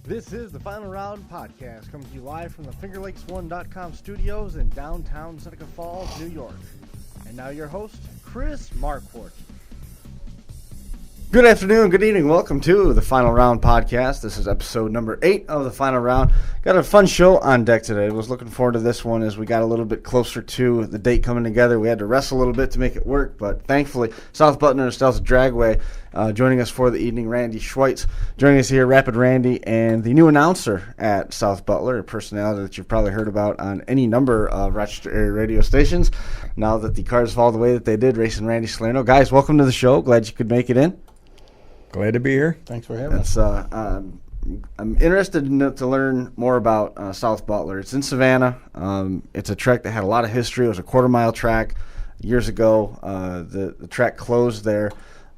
This is the Final Round Podcast, coming to you live from the FingerLakes1.com studios in downtown Seneca Falls, New York. And now your host, Chris Marquardt. Good afternoon, good evening. Welcome to the Final Round Podcast. This is episode number 8 of the Final Round. Got a fun show on deck today. I was looking forward to this one as we got a little bit closer to the date coming together. We had to wrestle a little bit to make it work, but thankfully, South Butler and Stealth Dragway joining us for the evening. Randy Schweitz joining us here, Racin Randy, and the new announcer at South Butler, a personality that you've probably heard about on any number of Rochester area radio stations. Now that the cards fall the way that they did, Racin Randy Salerno. Guys, welcome to the show. Glad you could make it in. Glad to be here. Thanks for having us. I'm interested to learn more about South Butler. It's in Savannah. It's a track that had a lot of history. It was a quarter-mile track years ago. The track closed there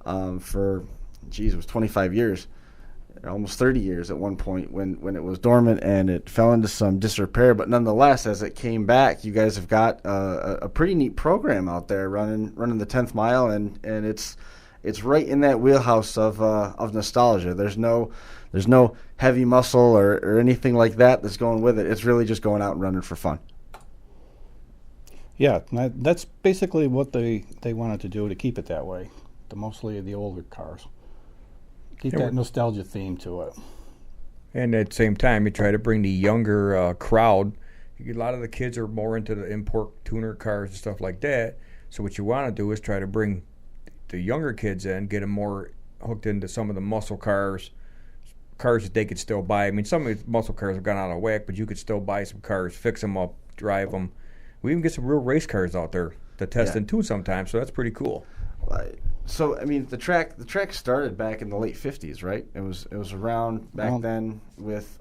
for, it was 25 years, almost 30 years at one point when it was dormant and it fell into some disrepair. But nonetheless, as it came back, you guys have got a pretty neat program out there running the 10th mile, and it's right in that wheelhouse of nostalgia. There's no heavy muscle or anything like that that's going with it. It's really just going out and running for fun. Yeah, that's basically what they wanted to do to keep it that way. Mostly the older cars. Keep that nostalgia theme to it. And at the same time, you try to bring the younger crowd. A lot of the kids are more into the import tuner cars and stuff like that. So what you want to do is try to bring the younger kids in, get them more hooked into some of the muscle cars that they could still buy. I mean, some of the muscle cars have gone out of whack, but you could still buy some cars, fix them up, drive them. We even get some real race cars out there to test and tune sometimes, so that's pretty cool. So, I mean, the track started back in the late 50s, right? It was around back then with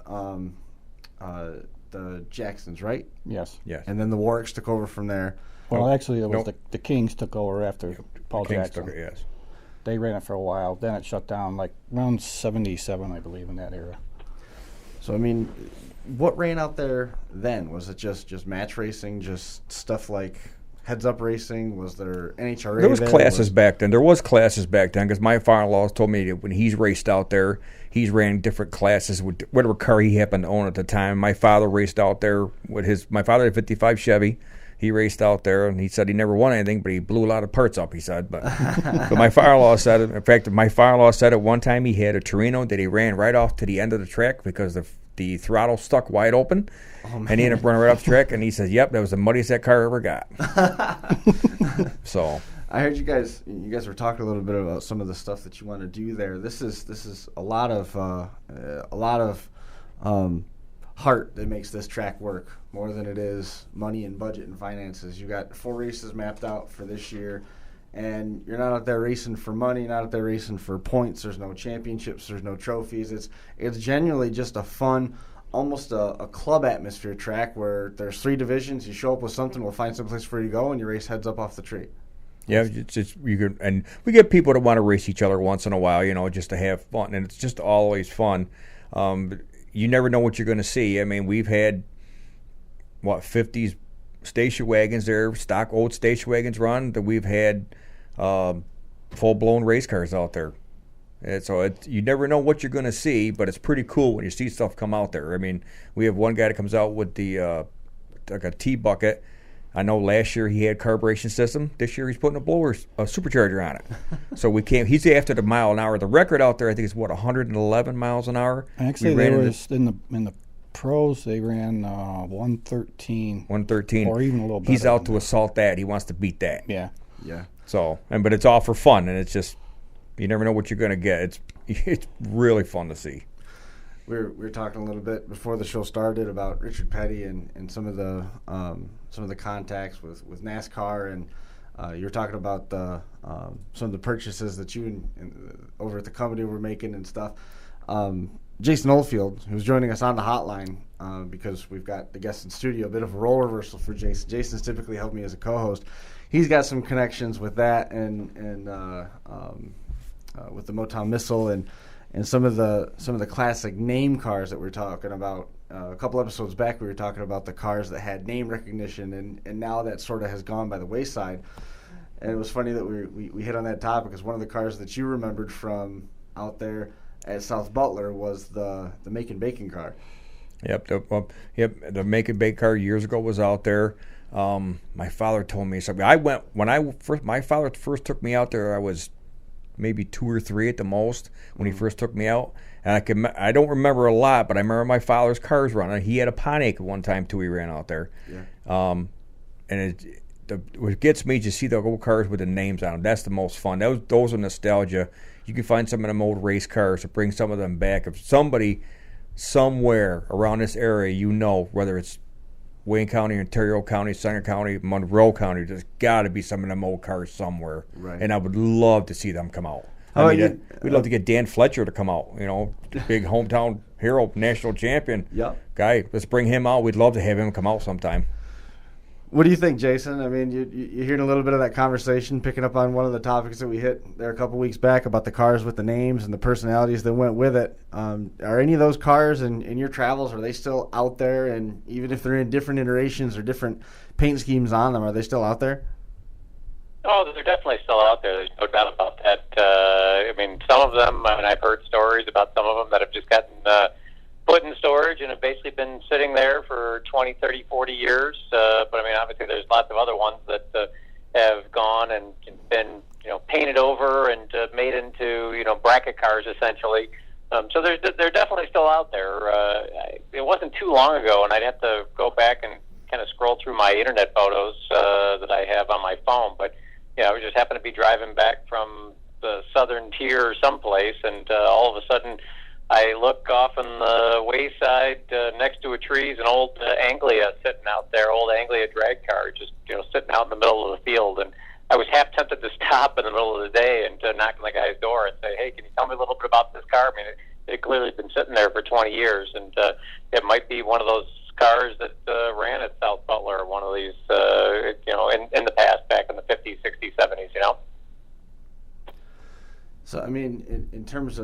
the Jacksons, right? Yes. And then the Warwicks took over from there. Well, actually, it was the Kings took over after Paul Jackson. Took it, yes. They ran it for a while. Then it shut down, like around 77, I believe, in that era. So, I mean, what ran out there then? Was it just match racing, just stuff like heads-up racing? Was there NHRA? There was classes back then. There was classes back then because my father-in-law told me that when he's raced out there, he's ran different classes with whatever car he happened to own at the time. My father raced out there with my father had a 55 Chevy. He raced out there, and he said he never won anything, but he blew a lot of parts up, he said. But my father-in-law said it. In fact, my father-in-law said at one time he had a Torino that he ran right off to the end of the track because the throttle stuck wide open, and he ended up running right off the track, and he said, yep, that was the muddiest that car ever got. So I heard you guys were talking a little bit about some of the stuff that you want to do there. This is a lot of heart that makes this track work more than it is money and budget and finances. You got 4 races mapped out for this year, and you're not out there racing for money, not out there racing for points. There's no championships, there's no trophies. It's genuinely just a fun, almost a club atmosphere track where there's 3 divisions. You show up with something, we'll find some place for you to go, and you race heads up off the tree. Yeah, and we get people that want to race each other once in a while, just to have fun, and it's just always fun. You never know what you're going to see. I mean, we've had 50s station wagons there, stock old station wagons run. That we've had full-blown race cars out there. And so you never know what you're going to see, but it's pretty cool when you see stuff come out there. I mean, we have one guy that comes out with the like a T-bucket. I know last year he had carburation system. This year he's putting a supercharger on it. So he's after the mile an hour. The record out there, I think, is 111 miles an hour. Actually, they were in the pros. They ran 113. 113, or even a little better. He's out to assault that. He wants to beat that. Yeah. So, but it's all for fun, and it's just you never know what you're going to get. It's really fun to see. We were talking a little bit before the show started about Richard Petty and some of the contacts with NASCAR, and you were talking about some of the purchases that you and over at the company were making and stuff. Jason Oldfield, who's joining us on the hotline because we've got the guest in studio, a bit of a role reversal for Jason. Jason's typically helped me as a co-host. He's got some connections with that and with the Motown Missile and some of the classic name cars that we're talking about. A couple episodes back, we were talking about the cars that had name recognition, and now that sort of has gone by the wayside. And it was funny that we hit on that topic because one of the cars that you remembered from out there at South Butler was the Macon Bacon car. Yep, the Make and Bake car years ago was out there. My father told me something. My father first took me out there. I was maybe 2 or 3 at the most when he first took me out. And I don't remember a lot, but I remember my father's cars running. He had a Pontiac at one time too. He ran out there. Yeah. And what gets me to see the old cars with the names on them. That's the most fun. Those are nostalgia. You can find some of them old race cars to bring some of them back. If somebody somewhere around this area, whether it's Wayne County, Ontario County, Center County, Monroe County, there's got to be some of them old cars somewhere. Right. And I would love to see them come out. We'd love to get Dan Fletcher to come out, big hometown hero, national champion guy. Let's bring him out. We'd love to have him come out sometime. What do you think, Jason? I mean, you're hearing a little bit of that conversation, picking up on one of the topics that we hit there a couple weeks back about the cars with the names and the personalities that went with it. Are any of those cars in your travels, are they still out there? And even if they're in different iterations or different paint schemes on them, are they still out there? Oh, they're definitely still out there. There's no doubt about that. Some of them, I've heard stories about some of them that have just gotten put in storage and have basically been sitting there for 20, 30, 40 years. But obviously there's lots of other ones that have gone and been, painted over and made into, bracket cars essentially. So they're definitely still out there. It wasn't too long ago, and I'd have to go back and kind of scroll through my internet photos that I have on my phone. But, I just happened to be driving back from the southern tier or someplace, and all of a sudden I look off on the wayside next to a tree is an old Anglia sitting out there, old Anglia drag car, just sitting out in the middle of the field. And I was half tempted to stop in the middle of the day and knock on the guy's door and say, "Hey, can you tell me a little bit about this car?" It had clearly been sitting there for 20 years, and it might be one of those cars that ran at South Butler, one of these, in the past, back in the 50s, 60s, 70s, So in terms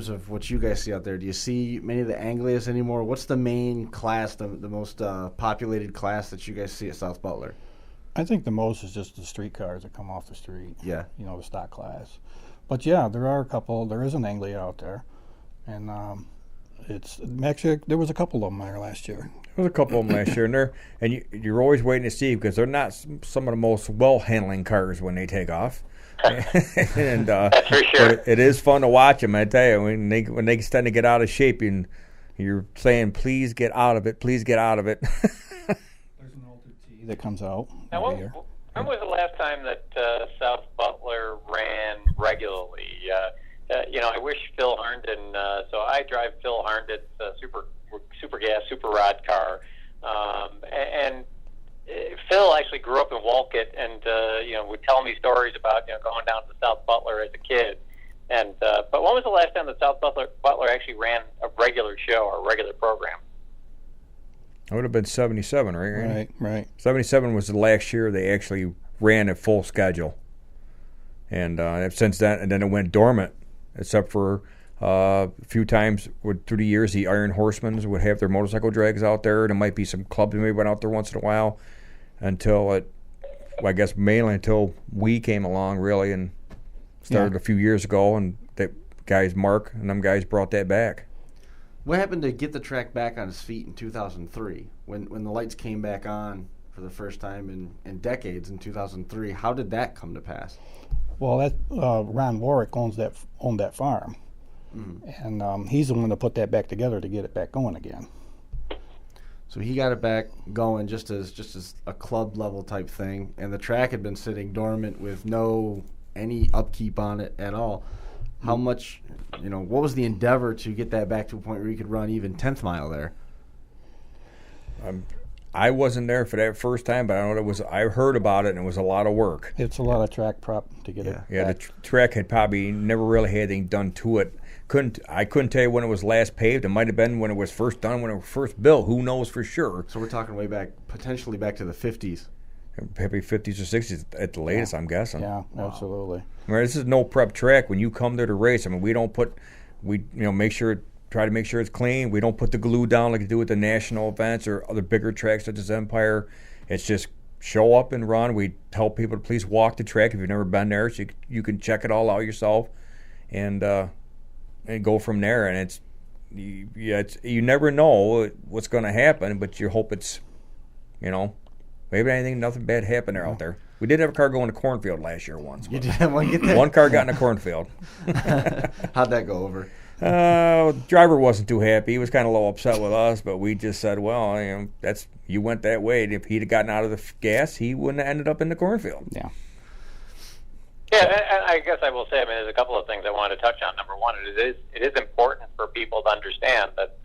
of what you guys see out there, do you see many of the Anglias anymore? What's the main class, the most populated class that you guys see at South Butler? I think the most is just the street cars that come off the street. Yeah. The stock class. But yeah, there are a couple. There is an Anglia out there, and actually there was a couple of them there last year. There was a couple of them last year, and you're always waiting to see because they're not some of the most well-handling cars when they take off. And that's for sure. But it is fun to watch them. I tell you, when they tend to get out of shape, and you're saying, "Please get out of it! Please get out of it!" There's an altered T that comes out every year. When was the last time that South Butler ran regularly? I wish Phil Harnden. So I drive Phil Harnden's super gas, super rod car, and Phil actually grew up in Wolcott, and would tell me stories about going down to South Butler as a kid. And but when was the last time that South Butler actually ran a regular show or a regular program? It would have been 77, right? Right. 77 was the last year they actually ran a full schedule, and since then, and then it went dormant, except for a few times through the years, the Iron Horsemen would have their motorcycle drags out there. There might be some clubs that maybe went out there once in a while, I guess mainly until we came along, really, and started a few years ago, and that guys, Mark and them guys, brought that back. What happened to get the track back on its feet in 2003 when the lights came back on for the first time in decades in 2003? How did that come to pass? Well, that Ron Warwick owned that farm, and he's the one that put that back together to get it back going again. So he got it back going just as a club level type thing, and the track had been sitting dormant with any upkeep on it at all. How much, what was the endeavor to get that back to a point where you could run even 10th mile there? I wasn't there for that first time, but I know I heard about it, and it was a lot of work. It's a lot of track prep to get it. Yeah, back. the track had probably never really had anything done to it. I couldn't tell you when it was last paved. It might have been when it was first done, when it was first built. Who knows for sure? So we're talking way back, potentially back to the 50s. Maybe 50s or 60s at the latest, I'm guessing. Yeah, absolutely. This is no prep track. When you come there to race, we don't try to make sure it's clean. We don't put the glue down like you do at the national events or other bigger tracks such as Empire. It's just show up and run. We tell people to please walk the track if you've never been there, so you can check it all out yourself. And and go from there. And you never know what's going to happen, but you hope it's, maybe nothing bad happened out there. We did have a car go in a cornfield last year once. You did have one get there? One car got in a cornfield. How'd that go over? The driver wasn't too happy. He was kind of a little upset with us, but we just said, well, you went that way. And if he'd have gotten out of the gas, he wouldn't have ended up in the cornfield. Yeah. Yeah, and I guess I will say, there's a couple of things I wanted to touch on. Number one, it is important for people to understand that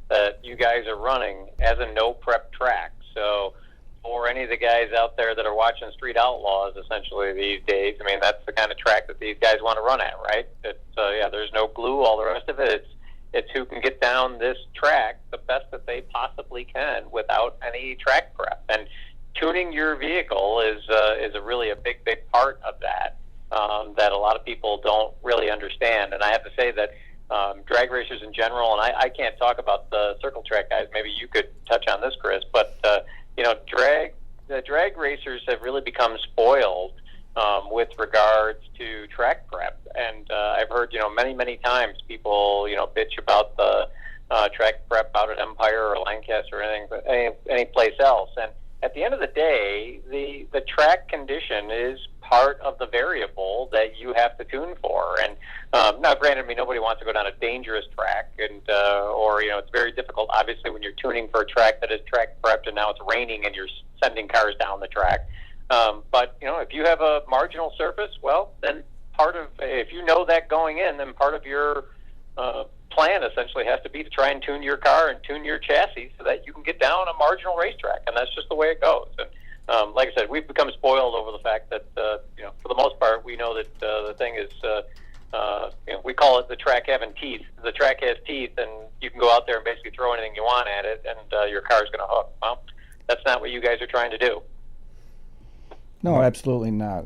that you guys are running as a no prep track. So for any of the guys out there that are watching Street Outlaws, essentially these days, that's the kind of track that these guys want to run at, right? There's no glue, all the rest of it. It's who can get down this track the best that they possibly can without any track prep. And tuning your vehicle is a really a big part of that that a lot of people don't really understand. And I have to say that drag racers in general, and I can't talk about the circle track guys. Maybe you could touch on this, Chris. But drag racers have really become spoiled with regards to track prep. And I've heard many times people bitch about the track prep out at Empire or Lancaster or any place else. And at the end of the day, the track condition is part of the variable that you have to tune for. And now, granted, nobody wants to go down a dangerous track, and or it's very difficult, obviously, when you're tuning for a track that is track prepped and now it's raining and you're sending cars down the track. But if you have a marginal surface, well, then if you know that going in, then part of your plan essentially has to be to try and tune your car and tune your chassis so that you can get down a marginal racetrack, and that's just the way it goes. And like I said, we've become spoiled over the fact that for the most part we know that the thing is we call it the track having teeth. The track has teeth, and you can go out there and basically throw anything you want at it, and your car's going to hook. Well, that's not what you guys are trying to do. No, absolutely not.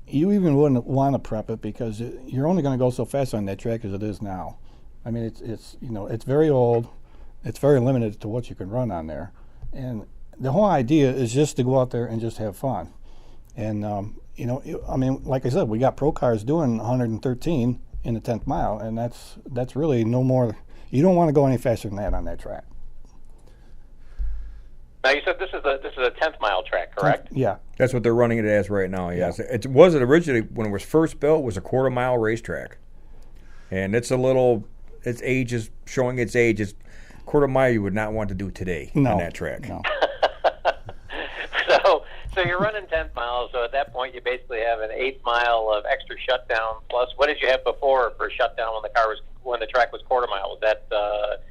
You even wouldn't want to prep it because you're only going to go so fast on that track as it is now. It's very old. It's very limited to what you can run on there. And the whole idea is just to go out there and just have fun. And, like I said, we got pro cars doing 113 in the 10th mile, and that's really no more. You don't want to go any faster than that on that track. Now, you said this is a 10th mile track, correct? Yeah. That's what they're running it as right now, yes. Yeah. It was originally, when it was first built, was a quarter-mile racetrack. And it's showing its age. It's quarter mile you would not want to do today on that track. No. So you're running 10th miles, so at that point you basically have an 8th mile of extra shutdown, plus what did you have before for shutdown when the track was quarter mile? Was that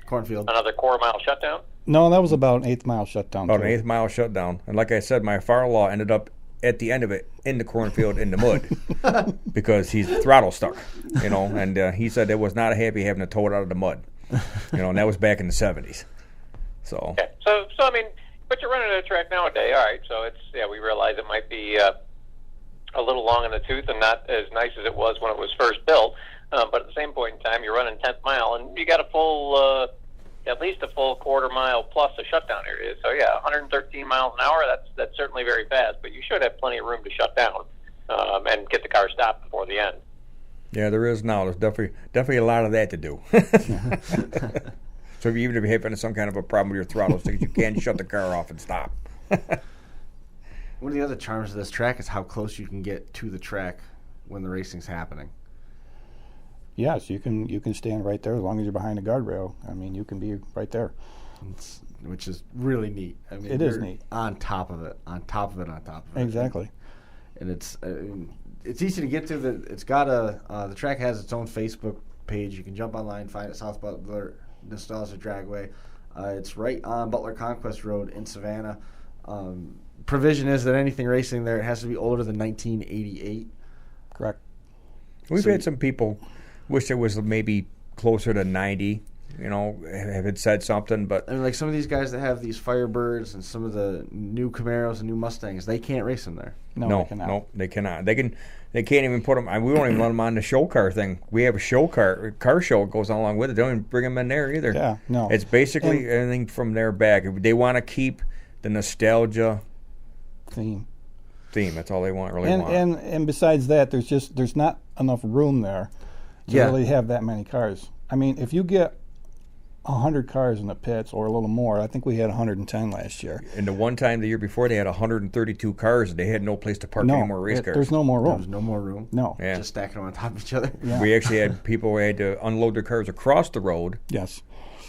cornfield? Another quarter mile shutdown? No, that was about an 8th mile shutdown. About an 8th mile shutdown. And like I said, my father-in-law ended up at the end of it in the cornfield in the mud because he's throttle stuck, and he said it was not happy having to tow it out of the mud, and that was back in the 70s. So. Okay. So but you're running a track nowadays, all right, so we realize it might be a little long in the tooth and not as nice as it was when it was first built, but at the same point in time, you're running 10th mile, and you got a full, at least a full quarter mile plus a shutdown area. So, 113 miles an hour, that's certainly very fast, but you should have plenty of room to shut down and get the car stopped before the end. Yeah, there is now. There's definitely a lot of that to do. So even if you're having some kind of a problem with your throttle stick, you can shut the car off and stop. One of the other charms of this track is how close you can get to the track when the racing's happening. Yes, you can stand right there as long as you're behind the guardrail. You can be right there. Which is really neat. It is neat. On top of it. Exactly. And it's easy to get to. It's got the track has its own Facebook page. You can jump online, find it, South Butler Nostalgia Dragway. It's right on Butler Conquest Road in Savannah. Provision is that anything racing there, it has to be older than 1988. Correct. We've had some people wish it was maybe closer to 90, have it said something, but... like some of these guys that have these Firebirds and some of the new Camaros and new Mustangs, they can't race them there. No, they cannot. No, they cannot. They can't even put them... we don't even run them on the show car thing. We have a show car show that goes along with it. They don't even bring them in there either. Yeah, no. It's basically anything from their back. They want to keep the nostalgia... theme. That's all they want. And besides that, there's not enough room there to really have that many cars. I mean, if you get 100 cars in the pits or a little more, I think we had 110 last year. And the one time the year before, they had 132 cars, and they had no place to park any more race cars. There's no more room. There's no more room. No. Yeah. Just stacking them on top of each other. Yeah. We actually had people who had to unload their cars across the road. Yes.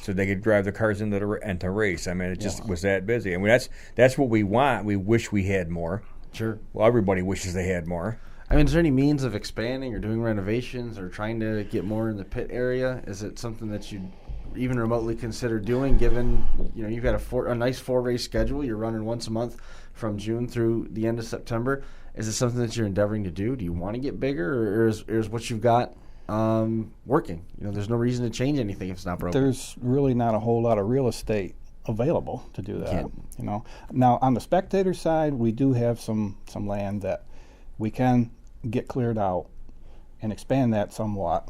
So they could drive the cars into the race. I mean, it just was that busy. I mean, that's what we want. We wish we had more. Sure. Well, everybody wishes they had more. I mean, is there any means of expanding or doing renovations or trying to get more in the pit area? Is it something that you'd even remotely consider doing, given you've got a nice 4-race schedule? You're running once a month from June through the end of September. Is it something that you're endeavoring to do? Do you want to get bigger, or is what you've got working? There's no reason to change anything if it's not broken. There's really not a whole lot of real estate available to do that. Now on the spectator side, we do have some land that we can get cleared out and expand that somewhat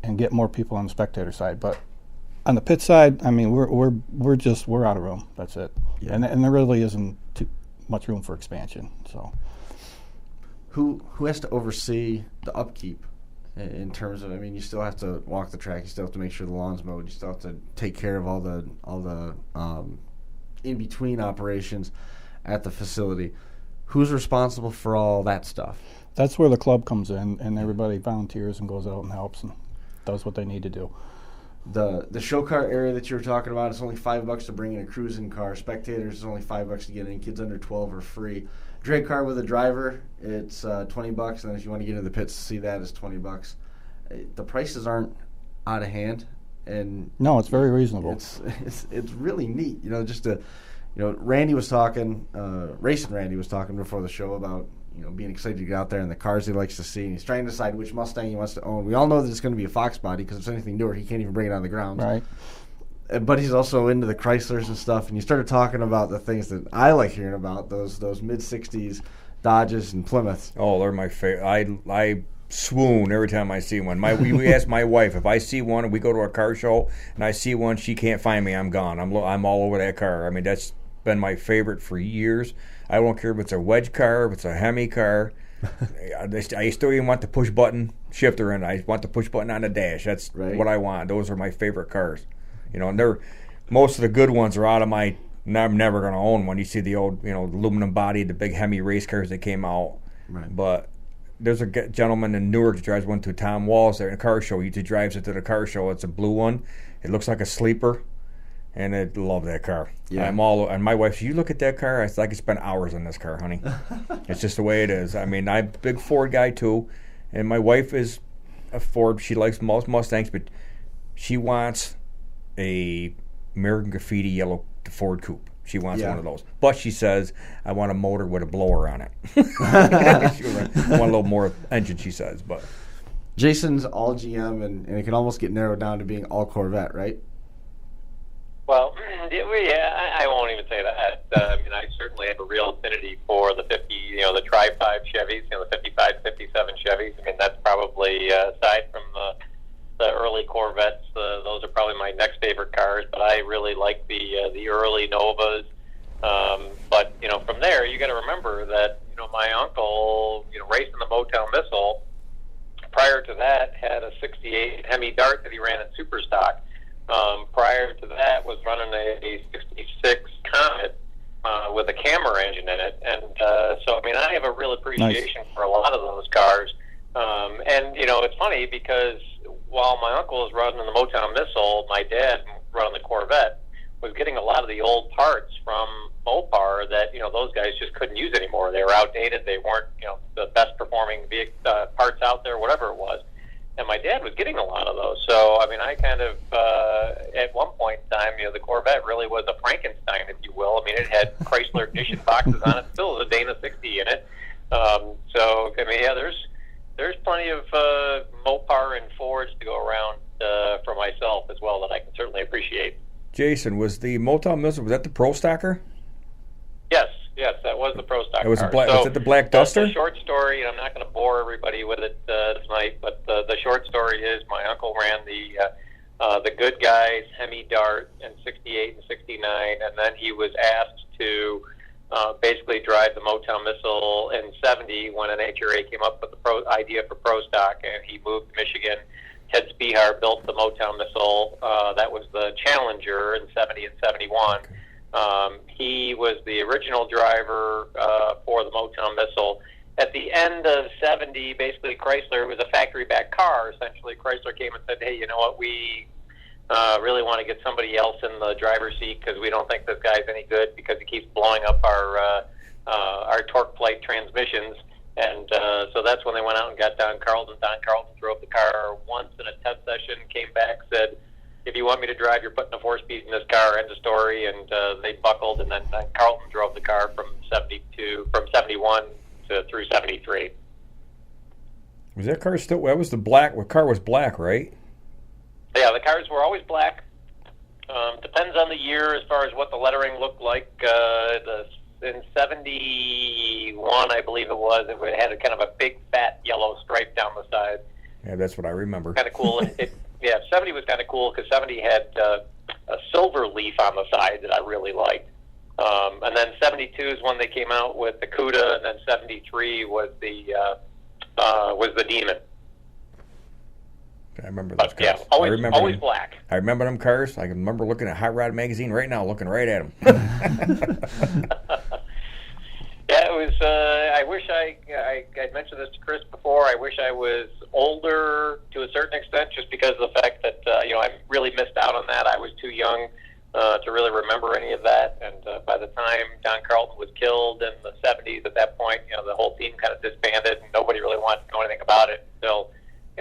and get more people on the spectator side. But on the pit side, I mean, we're out of room. That's it. Yeah. And there really isn't too much room for expansion. So, who has to oversee the upkeep in terms of? I mean, you still have to walk the track. You still have to make sure the lawn's mowed. You still have to take care of all the in between operations at the facility. Who's responsible for all that stuff? That's where the club comes in, and everybody volunteers and goes out and helps and does what they need to do. The show car area that you were talking about, it's only $5 to bring in a cruising car. Spectators, it's only $5 to get in. Kids under 12 are free. Drag car with a driver, it's $20, and then if you want to get into the pits to see that, it's $20. The prices aren't out of hand, and no, it's very reasonable. It's really neat, Randy was talking, Racin Randy was talking before the show about being excited to get out there and the cars he likes to see. And he's trying to decide which Mustang he wants to own. We all know that it's going to be a Fox body because if it's anything newer, he can't even bring it on the ground. Right. But he's also into the Chryslers and stuff. And you started talking about the things that I like hearing about, those mid-'60s Dodges and Plymouths. Oh, they're my favorite. I swoon every time I see one. We ask my wife, if I see one and we go to a car show and I see one, she can't find me, I'm gone. I'm all over that car. I mean, that's been my favorite for years. I don't care if it's a wedge car, if it's a Hemi car. I still even want the push button shifter, and I want the push button on the dash. That's right. What I want. Those are my favorite cars. And most of the good ones are out of my. I'm never going to own one. You see the old, aluminum body, the big Hemi race cars that came out. Right. But there's a gentleman in Newark that drives one to Tom Walls there in a car show. He drives it to the car show. It's a blue one. It looks like a sleeper. And I love that car. Yeah. And my wife, you look at that car, I could spend hours in this car, honey. It's just the way it is. I mean, I'm a big Ford guy too, and my wife is a Ford. She likes most Mustangs, but she wants a American Graffiti yellow Ford coupe. She wants one of those. But she says, I want a motor with a blower on it. She want a little more engine, she says. But Jason's all GM, and it can almost get narrowed down to being all Corvette, right? Well, yeah, I won't even say that. I mean, I certainly have a real affinity for the the Tri-5 Chevys, the 55, 57 Chevys. I mean, that's probably, aside from the early Corvettes, those are probably my next favorite cars. But I really like the early Novas. But from there, you got to remember that my uncle, racing the Motown Missile. Prior to that, had a '68 Hemi Dart that he ran in Superstock. Prior to that was running a 66 Comet with a Camera engine in it. And so, I mean, I have a real appreciation for a lot of those cars. And, it's funny because while my uncle was running the Motown Missile, my dad running the Corvette was getting a lot of the old parts from Mopar that, those guys just couldn't use anymore. They were outdated. They weren't, the best performing parts out there, whatever it was. And my dad was getting a lot of those. So, I mean, I kind of, at one point in time, the Corvette really was a Frankenstein, if you will. I mean, it had Chrysler ignition boxes on it, still has a Dana 60 in it. So, I mean, yeah, there's plenty of Mopar and Fords to go around for myself as well that I can certainly appreciate. Jason, was the Motown Missile, was that the Pro Stacker? Yes, that was the Pro Stock car. Was it the Black Duster? The short story, and I'm not going to bore everybody with it tonight, but the short story is my uncle ran the Good Guys Hemi Dart in '68 and '69, and then he was asked to basically drive the Motown Missile in '70 when NHRA came up with the idea for Pro Stock, and he moved to Michigan, Spihar built the Motown Missile. That was the Challenger in 70 and 71. He was the original driver for the Motown Missile. At the end of 70, basically Chrysler, it was a factory-backed car, essentially. Chrysler came and said, hey, you know what, we really want to get somebody else in the driver's seat because we don't think this guy's any good because he keeps blowing up our torque flight transmissions. And so that's when they went out and got Don Carlton. Don Carlton drove the car once in a test session, came back, said, if you want me to drive, you're putting a 4-speed in this car, end of story. And they buckled, and then Carlton drove the car from 71 through 73. Was that car still, that was the black, the car was black, right? Yeah, the cars were always black. Depends on the year as far as what the lettering looked like. In 71, I believe it had a kind of a big, fat yellow stripe down the side. Yeah, that's what I remember. Kind of cool. 70 was kind of cool because 70 had a silver leaf on the side that I really liked. And then 72 is when they came out with the CUDA, and then 73 was the Demon. I remember those cars. Yeah, always black. I remember them cars. I can remember looking at Hot Rod magazine right now, looking right at them. Yeah, it was. I wish I mentioned this to Chris before. I wish I was older to a certain extent, just because of the fact that I really missed out on that. I was too young to really remember any of that. And by the time Don Carlton was killed in the 70s, at that point, the whole team kind of disbanded, and nobody really wanted to know anything about it until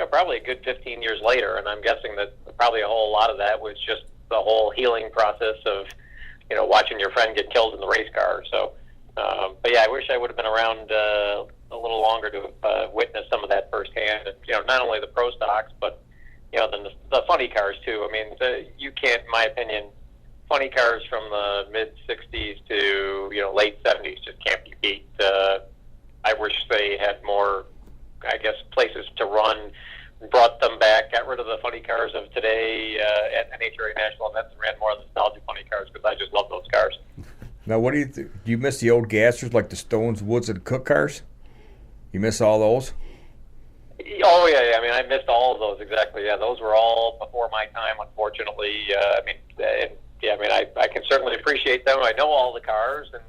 probably a good 15 years later. And I'm guessing that probably a whole lot of that was just the whole healing process of watching your friend get killed in the race car. So. But yeah, I wish I would have been around a little longer to witness some of that firsthand. And, not only the pro stocks, but the funny cars too. I mean, you can't, in my opinion, funny cars from the mid '60s to late '70s just can't be beat. I wish they had more, I guess, places to run. Brought them back, got rid of the funny cars of today at NHRA National Events, and ran more nostalgic funny cars because I just love those cars. Now, what do you do you miss the old gassers like the Stones, Woods, and Cook cars? You miss all those? Oh, yeah. I mean, I missed all of those, exactly. Yeah, those were all before my time, unfortunately. I can certainly appreciate them. I know all the cars and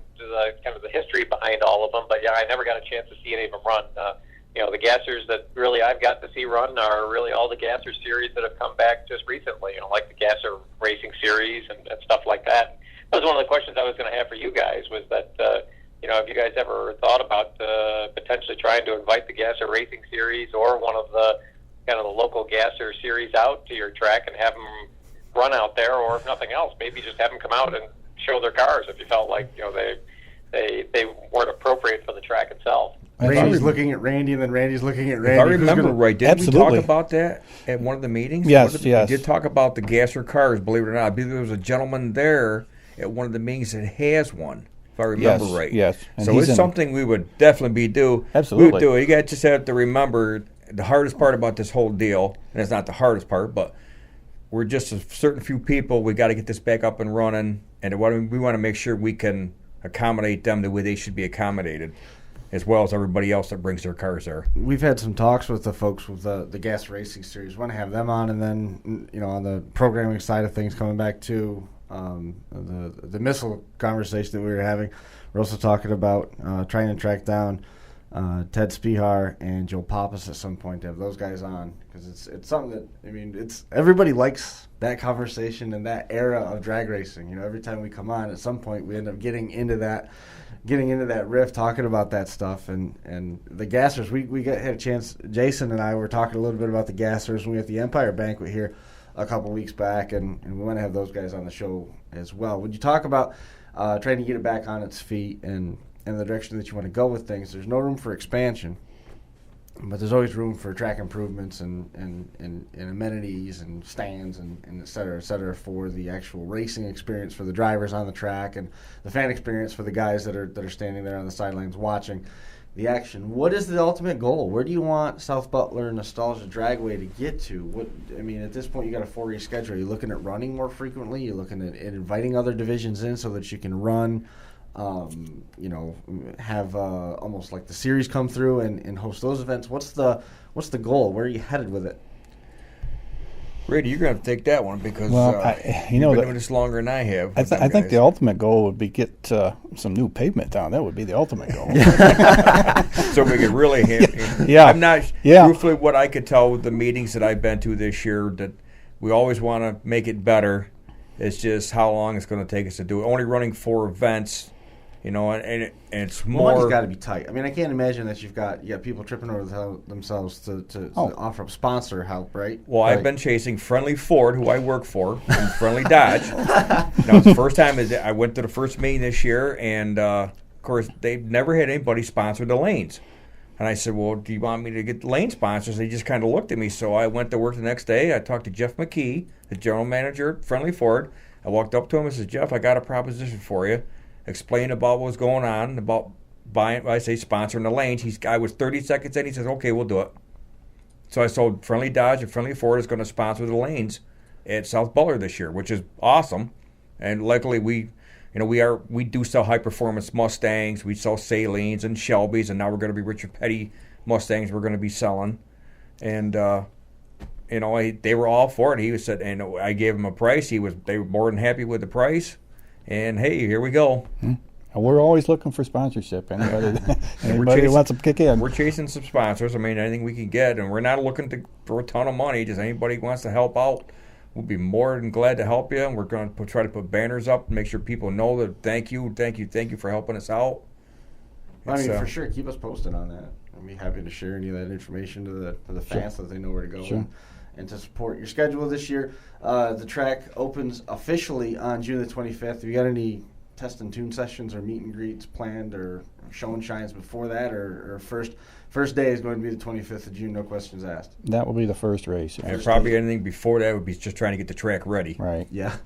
kind of the history behind all of them, but, yeah, I never got a chance to see any of them run. The gassers that really I've got to see run are really all the gasser series that have come back just recently, like the gasser racing series and stuff like that. That was one of the questions I was going to have for you guys was that, have you guys ever thought about potentially trying to invite the Gasser Racing Series or one of the kind of the local Gasser series out to your track and have them run out there, or if nothing else, maybe just have them come out and show their cars if you felt like, they weren't appropriate for the track itself. Randy's looking at Randy, and then Randy's looking at Randy. If I remember right, didn't we talk about that at one of the meetings? Yes. We did talk about the Gasser cars, believe it or not. I believe there was a gentleman there at one of the meetings that has one, if I remember right. Yes. And so it's something we would definitely do. Absolutely. We would do it. You just have to remember the hardest part about this whole deal, and it's not the hardest part, but we're just a certain few people. We got to get this back up and running, and we want to make sure we can accommodate them the way they should be accommodated, as well as everybody else that brings their cars there. We've had some talks with the folks with the Gas Racing Series. We want to have them on, and then on the programming side of things, coming back to the missile conversation that we were having, we're also talking about trying to track down Ted Spihar and Joe Pappas at some point to have those guys on, because it's something that it's everybody likes that conversation and that era of drag racing. Every time we come on, at some point we end up getting into that riff, talking about that stuff, and the gassers. We had a chance. Jason and I were talking a little bit about the gassers when we were at the Empire Banquet here a couple weeks back, and we want to have those guys on the show as well. Would you talk about trying to get it back on its feet and the direction that you want to go with things? There's no room for expansion, but there's always room for track improvements and amenities and stands and et cetera for the actual racing experience for the drivers on the track and the fan experience for the guys that are standing there on the sidelines watching the action. What is the ultimate goal? Where do you want South Butler Nostalgia Dragway to get to? At this point, you got a 4-year schedule. Are you looking at running more frequently? You're looking at inviting other divisions in so that you can run, have almost like the series come through and host those events. What's the goal? Where are you headed with it? Randy, you're going to take that one because you know, you've been doing this longer than I have. I think the ultimate goal would be get some new pavement down. That would be the ultimate goal. So we could really Yeah. I'm not, Yeah. truthfully, what I could tell with the meetings that I've been to this year, that we always want to make it better. It's just how long it's going to take us to do it. Only running 4 events, and it's more. Money's got to be tight. I mean, I can't imagine that you got people tripping over themselves to offer up sponsor help, right? Well, right. I've been chasing Friendly Ford, who I work for, and Friendly Dodge. Now, it's the first time I went to the first meeting this year, and of course, they've never had anybody sponsor the lanes. And I said, well, do you want me to get the lane sponsors? They just kind of looked at me. So I went to work the next day. I talked to Jeff McKee, the general manager at Friendly Ford. I walked up to him and said, Jeff, I got a proposition for you. Explained about what was going on, about sponsoring the lanes. I was 30 seconds in. He says, okay, we'll do it. So I sold Friendly Dodge and Friendly Ford is going to sponsor the lanes at South Butler this year, which is awesome. And luckily we do sell high-performance Mustangs. We sell Salines and Shelbys, and now we're going to be Richard Petty Mustangs we're going to be selling. And, they were all for it. He said, and I gave him a price. They were more than happy with the price. And, hey, here we go. And we're always looking for sponsorship. Anybody wants to kick in. We're chasing some sponsors. I mean, anything we can get. And we're not looking for a ton of money. Just anybody who wants to help out. We'll be more than glad to help you, and we're going to try to put banners up and make sure people know that thank you for helping us out. I mean, for sure, keep us posted on that. I'll be happy to share any of that information to the fans so that they know where to go and to support your schedule this year. The track opens officially on June the 25th. Have you got any test and tune sessions or meet and greets planned or show and shines before that, or first day is going to be the 25th of June, no questions asked? That will be the first race. And probably anything before that would be just trying to get the track ready. Right. Yeah.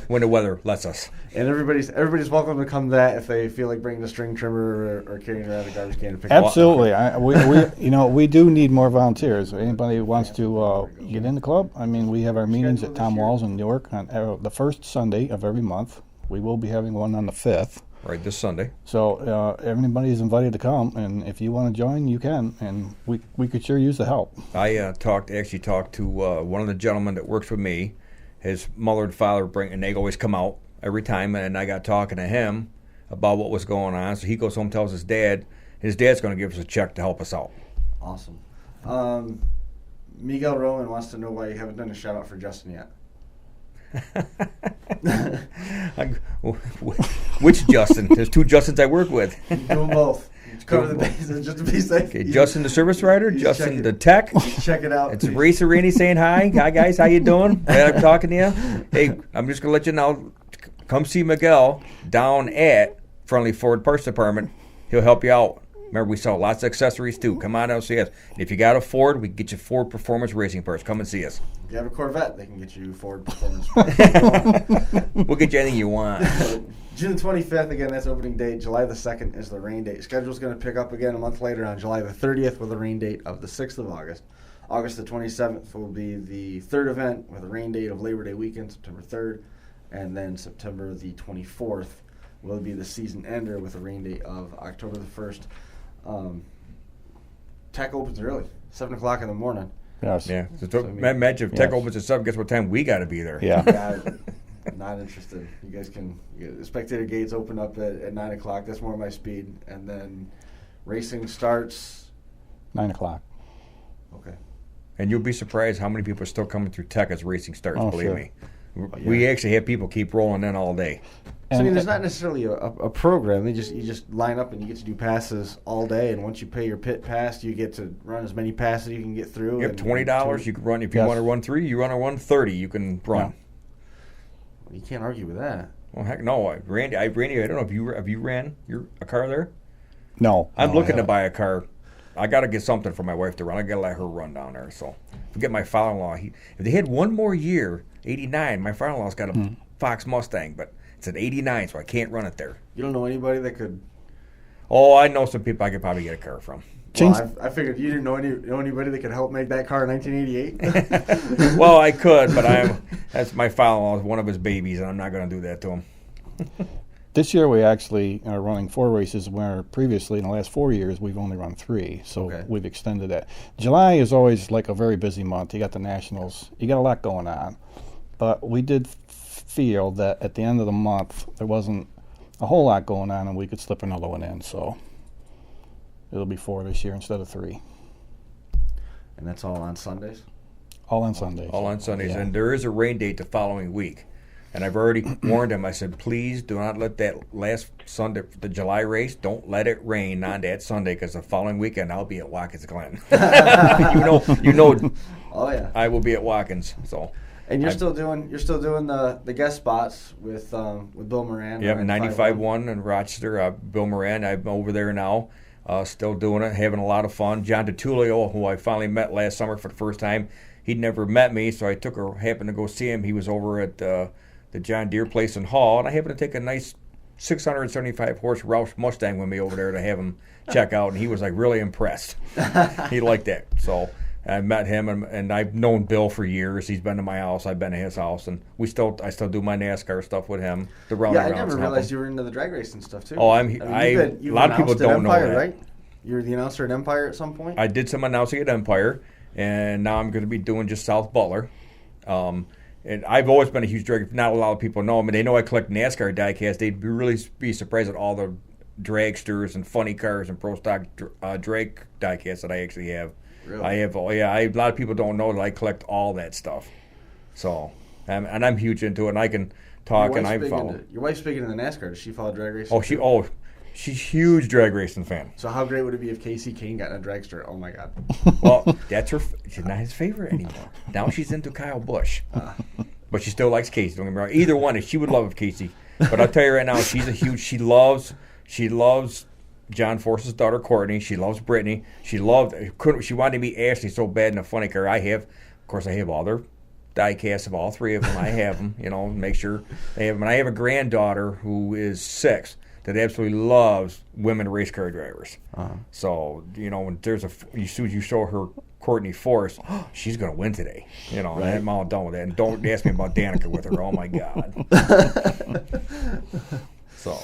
When the weather lets us. And everybody's welcome to come to that if they feel like bringing the string trimmer or carrying around a garbage can to pick Absolutely. We do need more volunteers. Anybody who wants to get in the club, I mean, we have our meetings at Tom Walls in New York on the first Sunday of every month. We will be having one on the 5th. Right, this Sunday. So everybody is invited to come, and if you want to join, you can, and we could sure use the help. I talked to one of the gentlemen that works with me. His mother and father and they always come out every time, and I got talking to him about what was going on. So he goes home and tells his dad's going to give us a check to help us out. Awesome. Miguel Rowan wants to know why you haven't done a shout-out for Justin yet. Which Justin? There's 2 Justins I work with. Do them both. Cover the bases just to be safe. Okay, Justin the service writer, Justin the tech. Check it out. It's Racin Randy saying hi. Hi guys, how you doing? Glad I'm talking to you. Hey, I'm just gonna let you know. Come see Miguel down at Friendly Ford Parts Department. He'll help you out. Remember, we sell lots of accessories too. Come on down and see us. And if you got a Ford, we can get you Ford Performance Racing parts. Come and see us. If you have a Corvette, they can get you Ford Performance parts. We'll get you anything you want. June 25th, again, that's opening date. July the 2nd is the rain date. Schedule's going to pick up again a month later on July the 30th with a rain date of the 6th of August. August the 27th will be the third event with a rain date of Labor Day weekend, September 3rd. And then September the 24th will be the season ender with a rain date of October the 1st. Tech opens early, 7 o'clock in the morning. Yes. Yeah. Imagine if Tech opens at 7, guess what time we got to be there? Yeah. Not interested. You guys can. The spectator gates open up at 9 o'clock. That's more my speed. And then racing starts 9 o'clock. Okay. And you'll be surprised how many people are still coming through Tech as racing starts, believe sure. me. We actually have people keep rolling in all day. So, I mean, there's not necessarily a program. You just line up and you get to do passes all day. And once you pay your pit pass, you get to run as many passes you can get through. You have $20. You can run if you want to run 3. You run a 130. You can run. Well, you can't argue with that. Well, heck no, Randy. I don't know if you ran a car there. No, I'm looking to buy a car. I got to get something for my wife to run. I got to let her run down there. So forget my father-in-law. If they had one more year, 89. My father-in-law's got a Fox Mustang, but it's an 89, so I can't run it there. You don't know anybody that could? Oh, I know some people I could probably get a car from. Well, I figured you didn't know anybody that could help make that car in 1988. Well, I could, but that's my father-in-law, one of his babies, and I'm not going to do that to him. This year we actually are running 4 races where previously in the last 4 years we've only run 3. So we've extended that. July is always like a very busy month. You got the Nationals. You got a lot going on. But we did feel that at the end of the month there wasn't a whole lot going on and we could slip another one in. So it'll be 4 this year instead of 3. And that's all on Sundays? All on Sundays. All on Sundays. Yeah. And there is a rain date the following week. And I've already warned him. I said, please do not let that last Sunday, the July race, don't let it rain on that Sunday because the following weekend I'll be at Watkins Glen. you know. Oh yeah. I will be at Watkins. So. And you're still doing the guest spots with Bill Moran. Yep, 95.1 in Rochester. Bill Moran. I'm over there now. Still doing it, having a lot of fun. John DiTullio, who I finally met last summer for the first time, he'd never met me, so I happened to go see him. He was over at the John Deere place in Hall, and I happened to take a nice 675 horse Roush Mustang with me over there to have him check out, and he was like really impressed. He liked that. So I met him, and I've known Bill for years. He's been to my house. I've been to his house, and I still do my NASCAR stuff with him. The round I never realized you were into the drag racing stuff too. Oh, a lot of people don't Empire, know that. Right? You were the announcer at Empire at some point. I did some announcing at Empire, and now I'm going to be doing just South Butler. And I've always been a huge drag. Not a lot of people know. I mean, they know I collect NASCAR diecast. They'd really be surprised at all the dragsters and funny cars and pro stock drag diecasts that I actually have. Really? I have. A lot of people don't know that I collect all that stuff. So, and I'm huge into it. And I can talk and I follow. Your wife's big into NASCAR. Does she follow drag racing? She's a huge drag racing fan. So how great would it be if Casey Kane got in a dragster? Oh my God. Well, she's not his favorite anymore. Now she's into Kyle Busch. But she still likes Casey. Don't get me wrong. Either one, she would love Casey. But I'll tell you right now, she loves John Force's daughter Courtney. She loves Brittany. She wanted to meet Ashley so bad in a funny car. I have all their diecasts of all 3 of them. I have them, make sure they have them. And I have a granddaughter who is 6 that absolutely loves women race car drivers. So, when there's as soon as you show her Courtney Force, she's going to win today. Right. I'm all done with that. And don't ask me about Danica with her. Oh, my God. So,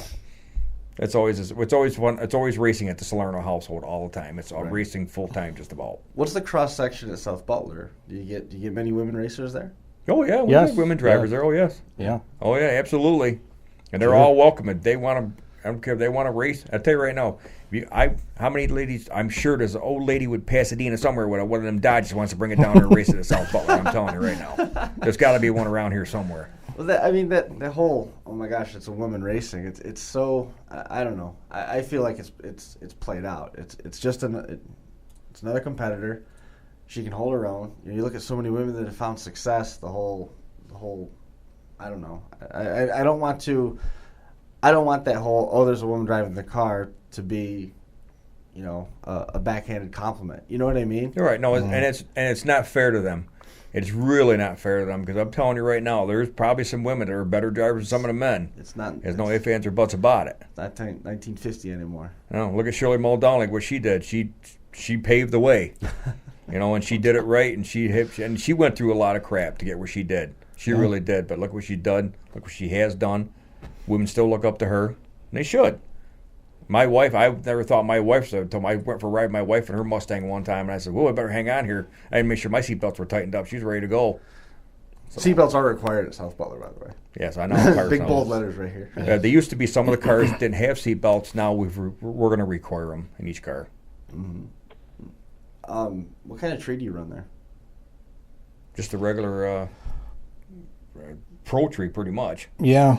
it's always fun. It's always racing at the Salerno household all the time. It's racing full time just about. What's the cross section at South Butler? Do you get many women racers there? Oh, yeah. We have women drivers there. Oh, yes. Yeah. Oh, yeah, absolutely. And they're all welcome. If they want to. I don't care if they want to race. I'll tell you right now, how many ladies, I'm sure there's an old lady with Pasadena somewhere with one of them Dodges wants to bring it down and race it at South Butler. I'm telling you right now. There's got to be one around here somewhere. Well, that whole, oh my gosh, it's a woman racing. It's so, I don't know. I feel like it's played out. It's just it's another competitor. She can hold her own. You look at so many women that have found success. The whole, I don't know. I don't want that whole, there's a woman driving the car to be, a backhanded compliment. You know what I mean? You're right. No, and it's not fair to them. It's really not fair to them because I'm telling you right now, there's probably some women that are better drivers than some of the men. It's not. There's no ifs, ands, or buts about it. It's not 1950 anymore. No, look at Shirley Muldown, like what she did. She paved the way, and she did it right, and she went through a lot of crap to get where she did. She really did. But look what she done. Look what she has done. Women still look up to her, and they should. My wife, I never thought my wife, until I went for a ride with my wife in her Mustang one time, and I said, I better hang on here. I had to make sure my seatbelts were tightened up. She was ready to go. So, seatbelts are required at South Butler, by the way. Yes, I know. Big bold letters right here. There used to be some of the cars that didn't have seatbelts. Now we're going to require them in each car. Mm-hmm. What kind of tree do you run there? Just a regular pro tree, pretty much. Yeah.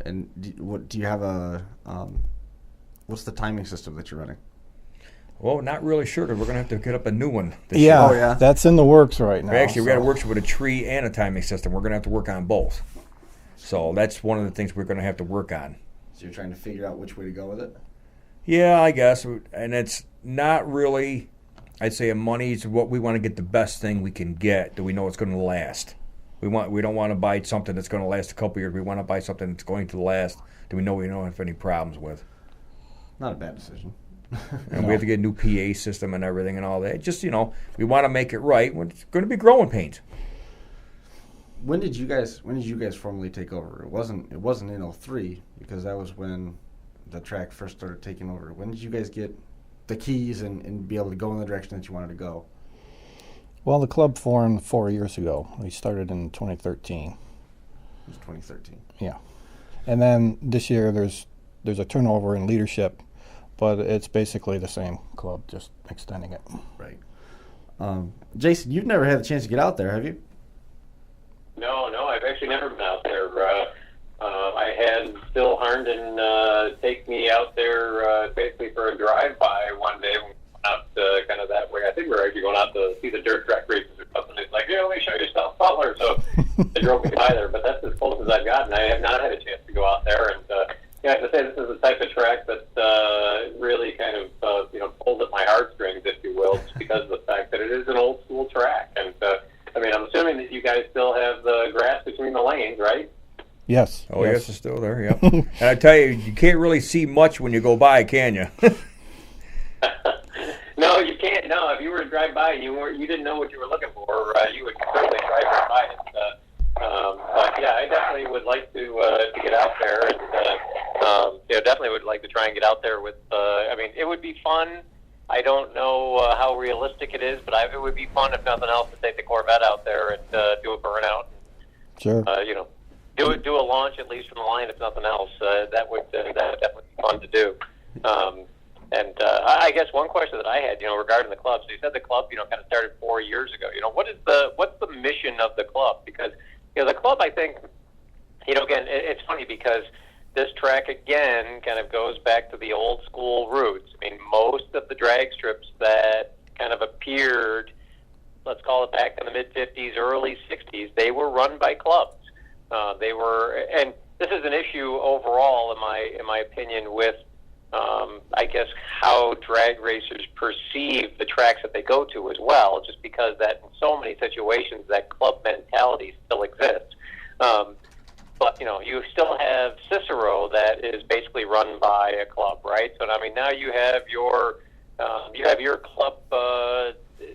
And do you have what's the timing system that you're running? Well, not really sure because we're going to have to get up a new one this year. Yeah, that's in the works right now. Actually, we got to work with a tree and a timing system. We're going to have to work on both. So that's one of the things we're going to have to work on. So you're trying to figure out which way to go with it? Yeah, I guess. And it's not really, I'd say, money's what we want to get the best thing we can get that we know it's going to last. We don't want to buy something that's going to last a couple years. We want to buy something that's going to last that we know we don't have any problems with. Not a bad decision. And we have to get a new PA system and everything and all that. Just, we want to make it right. It's going to be growing pains. When did you guys formally take over? It wasn't in '03 because that was when the track first started taking over. When did you guys get the keys and be able to go in the direction that you wanted to go? Well, the club formed 4 years ago. We started in 2013. It was 2013. Yeah. And then this year there's a turnover in leadership, but it's basically the same club, just extending it. Right. Jason, you've never had the chance to get out there, have you? No, I've actually never been out there. I had Phil Harnden take me out there basically for a drive-by one day. We went out kind of that way. I think we were actually going out to see the dirt track races or something. It's like, let me show you South Butler. So they drove me by there, but that's as close as I've gotten. I have not had a chance to go out there. And I have to say this is the type of track that really kind of pulls at my heartstrings, if you will, just because of the fact that it is an old-school track. And I'm assuming that you guys still have the grass between the lanes, right? Yes. Oh, yes, it's still there, yeah. And I tell you, you can't really see much when you go by, can you? No, you can't. No, if you were to drive by and you didn't know what you were looking for, you would certainly drive right by it. But yeah, I definitely would like to get out there, and definitely would like to try and get out there with. It would be fun. I don't know how realistic it is, but it would be fun, if nothing else, to take the Corvette out there and do a burnout. Sure. Do a launch at least from the line, if nothing else. That would definitely be fun to do. I guess one question that I had, regarding the club. So you said the club, kind of started 4 years ago. What's the mission of the club? Because the club, I think, again, it's funny because this track again kind of goes back to the old school roots. I mean, most of the drag strips that kind of appeared, let's call it back in the mid 50s, early 60s, they were run by clubs. And this is an issue overall, in my opinion, with I guess how drag racers perceive the tracks that they go to as well, just because that in so many situations that club mentality still exists. But you still have Cicero that is basically run by a club, right? So now you have your club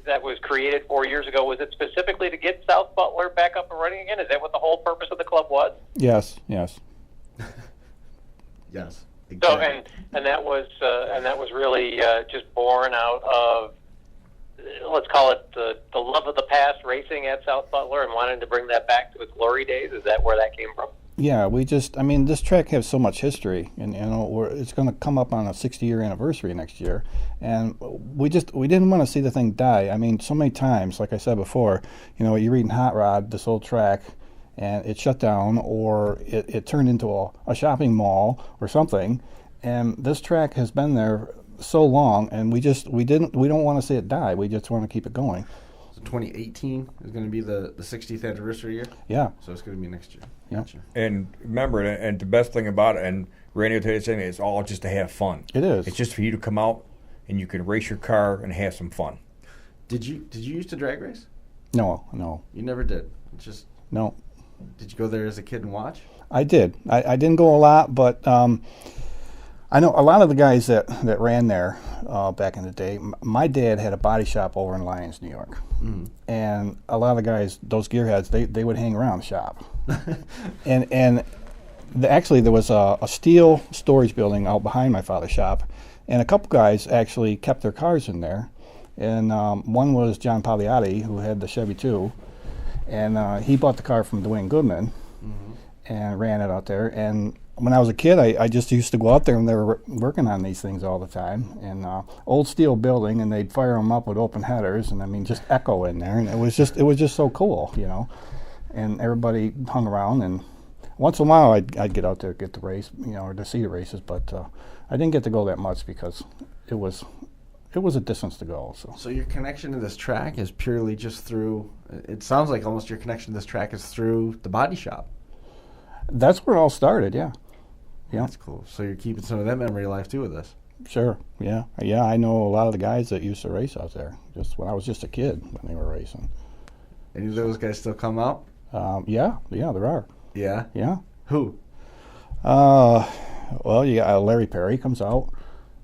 that was created 4 years ago. Was it specifically to get South Butler back up and running again? Is that what the whole purpose of the club was? Yes. Yes. Exactly. Exactly. So and that was really just born out of, let's call it the love of the past, racing at South Butler, and wanting to bring that back to its glory days. Is that where that came from? Yeah, this track has so much history, and it's going to come up on a 60-year anniversary next year, and we didn't want to see the thing die. I mean, so many times, like I said before, you're reading Hot Rod, this old track, and it shut down, or it turned into a shopping mall or something, and this track has been there so long, and we don't want to see it die. We just want to keep it going. So 2018 is going to be the 60th anniversary year? Yeah. So it's going to be next year. Yeah. Gotcha. And remember, and the best thing about it, and Randy will tell you the same thing, it's all just to have fun. It is. It's just for you to come out and you can race your car and have some fun. Did you used to drag race? No. You never did? Just No. Did you go there as a kid and watch? I did. I didn't go a lot, but I know a lot of the guys that ran there back in the day. My dad had a body shop over in Lyons, New York. Mm-hmm. And a lot of the guys, those gearheads, they would hang around the shop. and actually there was a steel storage building out behind my father's shop, and a couple guys actually kept their cars in there. And one was John Pagliatti, who had the Chevy 2, and he bought the car from Dwayne Goodman. Mm-hmm. And ran it out there. And when I was a kid, I just used to go out there, and they were working on these things all the time. And old steel building, and they'd fire them up with open headers, and just echo in there. And it was just so cool, And everybody hung around, and once in a while I'd get out there, get the race, or to see the races. But I didn't get to go that much because it was a distance to go. So your connection to this track is purely just through. It sounds like almost your connection to this track is through the body shop. That's where it all started, yeah. That's cool. So you're keeping some of that memory alive too with this. There. Yeah. I know a lot of the guys that used to race out there. Just when I was just a kid when they were racing. Any of those guys still come out? Yeah, there are. Yeah. Yeah. Who? Well, you got Larry Perry comes out,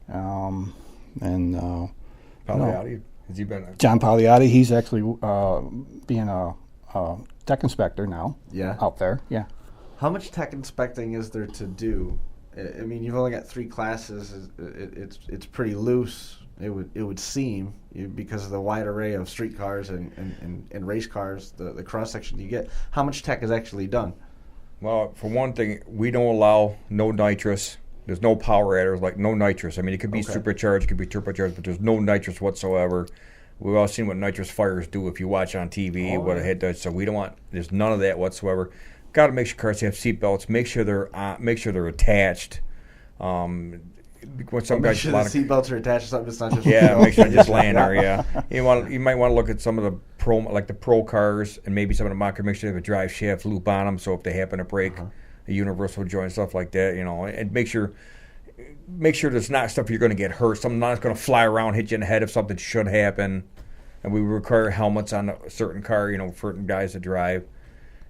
and Pagliatti, has he been? John Pagliatti. He's actually being a tech inspector now. Yeah. Out there, yeah. How much tech inspecting is there to do? I mean, you've only got 3 classes. It's pretty loose. It would seem, because of the wide array of street cars and race cars, the cross section you get. How much tech is actually done? Well, for one thing, we don't allow no nitrous. There's no power adders, like no nitrous. I mean, it could be supercharged, it could be turbocharged, but there's no nitrous whatsoever. We've all seen what nitrous fires do if you watch on TV, what a hit does. So we don't want. There's none of that whatsoever. Got to make sure cars have seat belts. Make sure they're attached. When some Make guys sure the seat belts are attached to something. It's not just make sure they just land there. Yeah, you might want to look at some of the pro cars and maybe some of the mock cars. Make sure they have a drive shaft loop on them, so if they happen to break a universal joint, stuff like that, and make sure there's not stuff you're going to get hurt. Something not going to fly around, hit you in the head if something should happen. And we require helmets on a certain car, for certain guys to drive.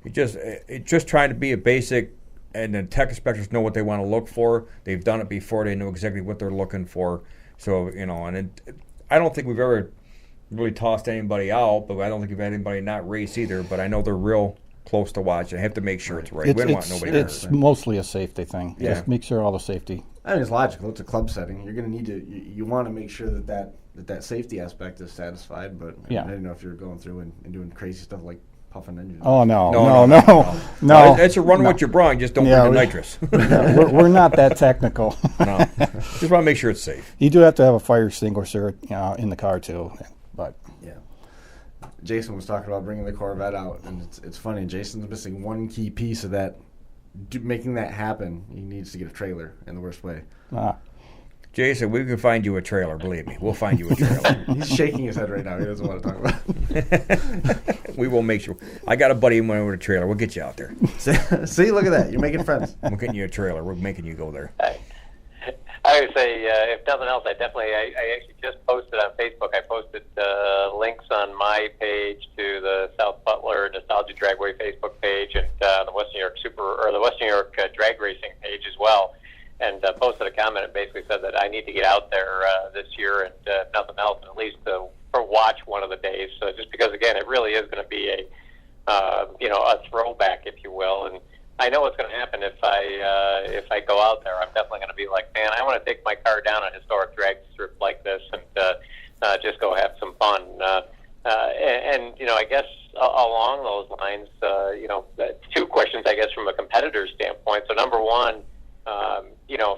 It's just trying to be a basic, and the tech inspectors know what they want to look for. They've done it before. They know exactly what they're looking for. So, I don't think we've ever really tossed anybody out, but I don't think we've had anybody not race either. But I know they're real close to watch. I have to make sure it's right. We don't want nobody hurt. It's mostly a safety thing. Yeah. Just make sure all the safety. I mean, it's logical. It's a club setting. You're going to need to. You want to make sure that safety aspect is satisfied. But I didn't know if you're going through and doing crazy stuff like puffing engines. Oh no. It's a run what you're brawling. Just don't bring the nitrous. We're not that technical. No, just want to make sure it's safe. You do have to have a fire extinguisher in the car too, but. Yeah. Jason was talking about bringing the Corvette out, and it's funny. Jason's missing one key piece of that. Making that happen, he needs to get a trailer in the worst way. Jason, we can find you a trailer. Believe me, we'll find you a trailer. He's shaking his head right now. He doesn't want to talk about it. We will make sure. I got a buddy who went over to a trailer. We'll get you out there. See, look at that. You're making friends. We're getting you a trailer. We're making you go there. I would say, if nothing else, I actually just posted on Facebook. I posted links on my page to the South Butler Nostalgia Dragway Facebook page and the Western New York Drag Racing page as well. And posted a comment and basically said that I need to get out there this year and if nothing else, at least for watch one of the days. So just because again, it really is going to be a throwback, if you will. And I know what's going to happen if I go out there. I'm definitely going to be like, man, I want to take my car down a historic drag strip like this and just go have some fun. And I guess along those lines, 2 questions, I guess, from a competitor's standpoint. So number one,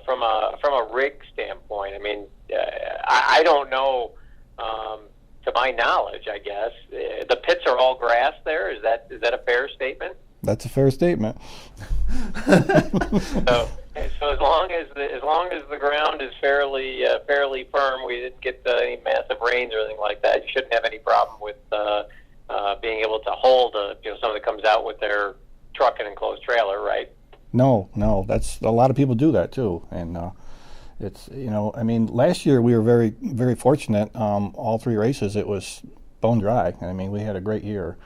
from a rig standpoint, I mean, I don't know. To my knowledge, I guess the pits are all grass. There is that a fair statement? That's a fair statement. So as long as the ground is fairly firm, we didn't get any massive rains or anything like that. You shouldn't have any problem with being able to hold somebody that comes out with their truck and enclosed trailer, right? No, that's a lot of people do that too, and it's I mean, last year we were very very fortunate. All 3 races it was bone dry. I mean, we had a great year.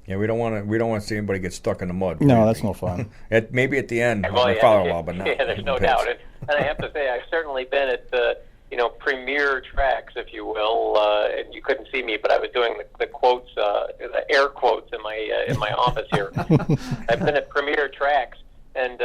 Yeah, we don't want to see anybody get stuck in the mud. No, that's no fun. Maybe at the end, but not. Yeah, there's no doubt. And I have to say, I've certainly been at the premier tracks, if you will. And you couldn't see me, but I was doing the quotes, the air quotes in my office here. I've been at premier tracks and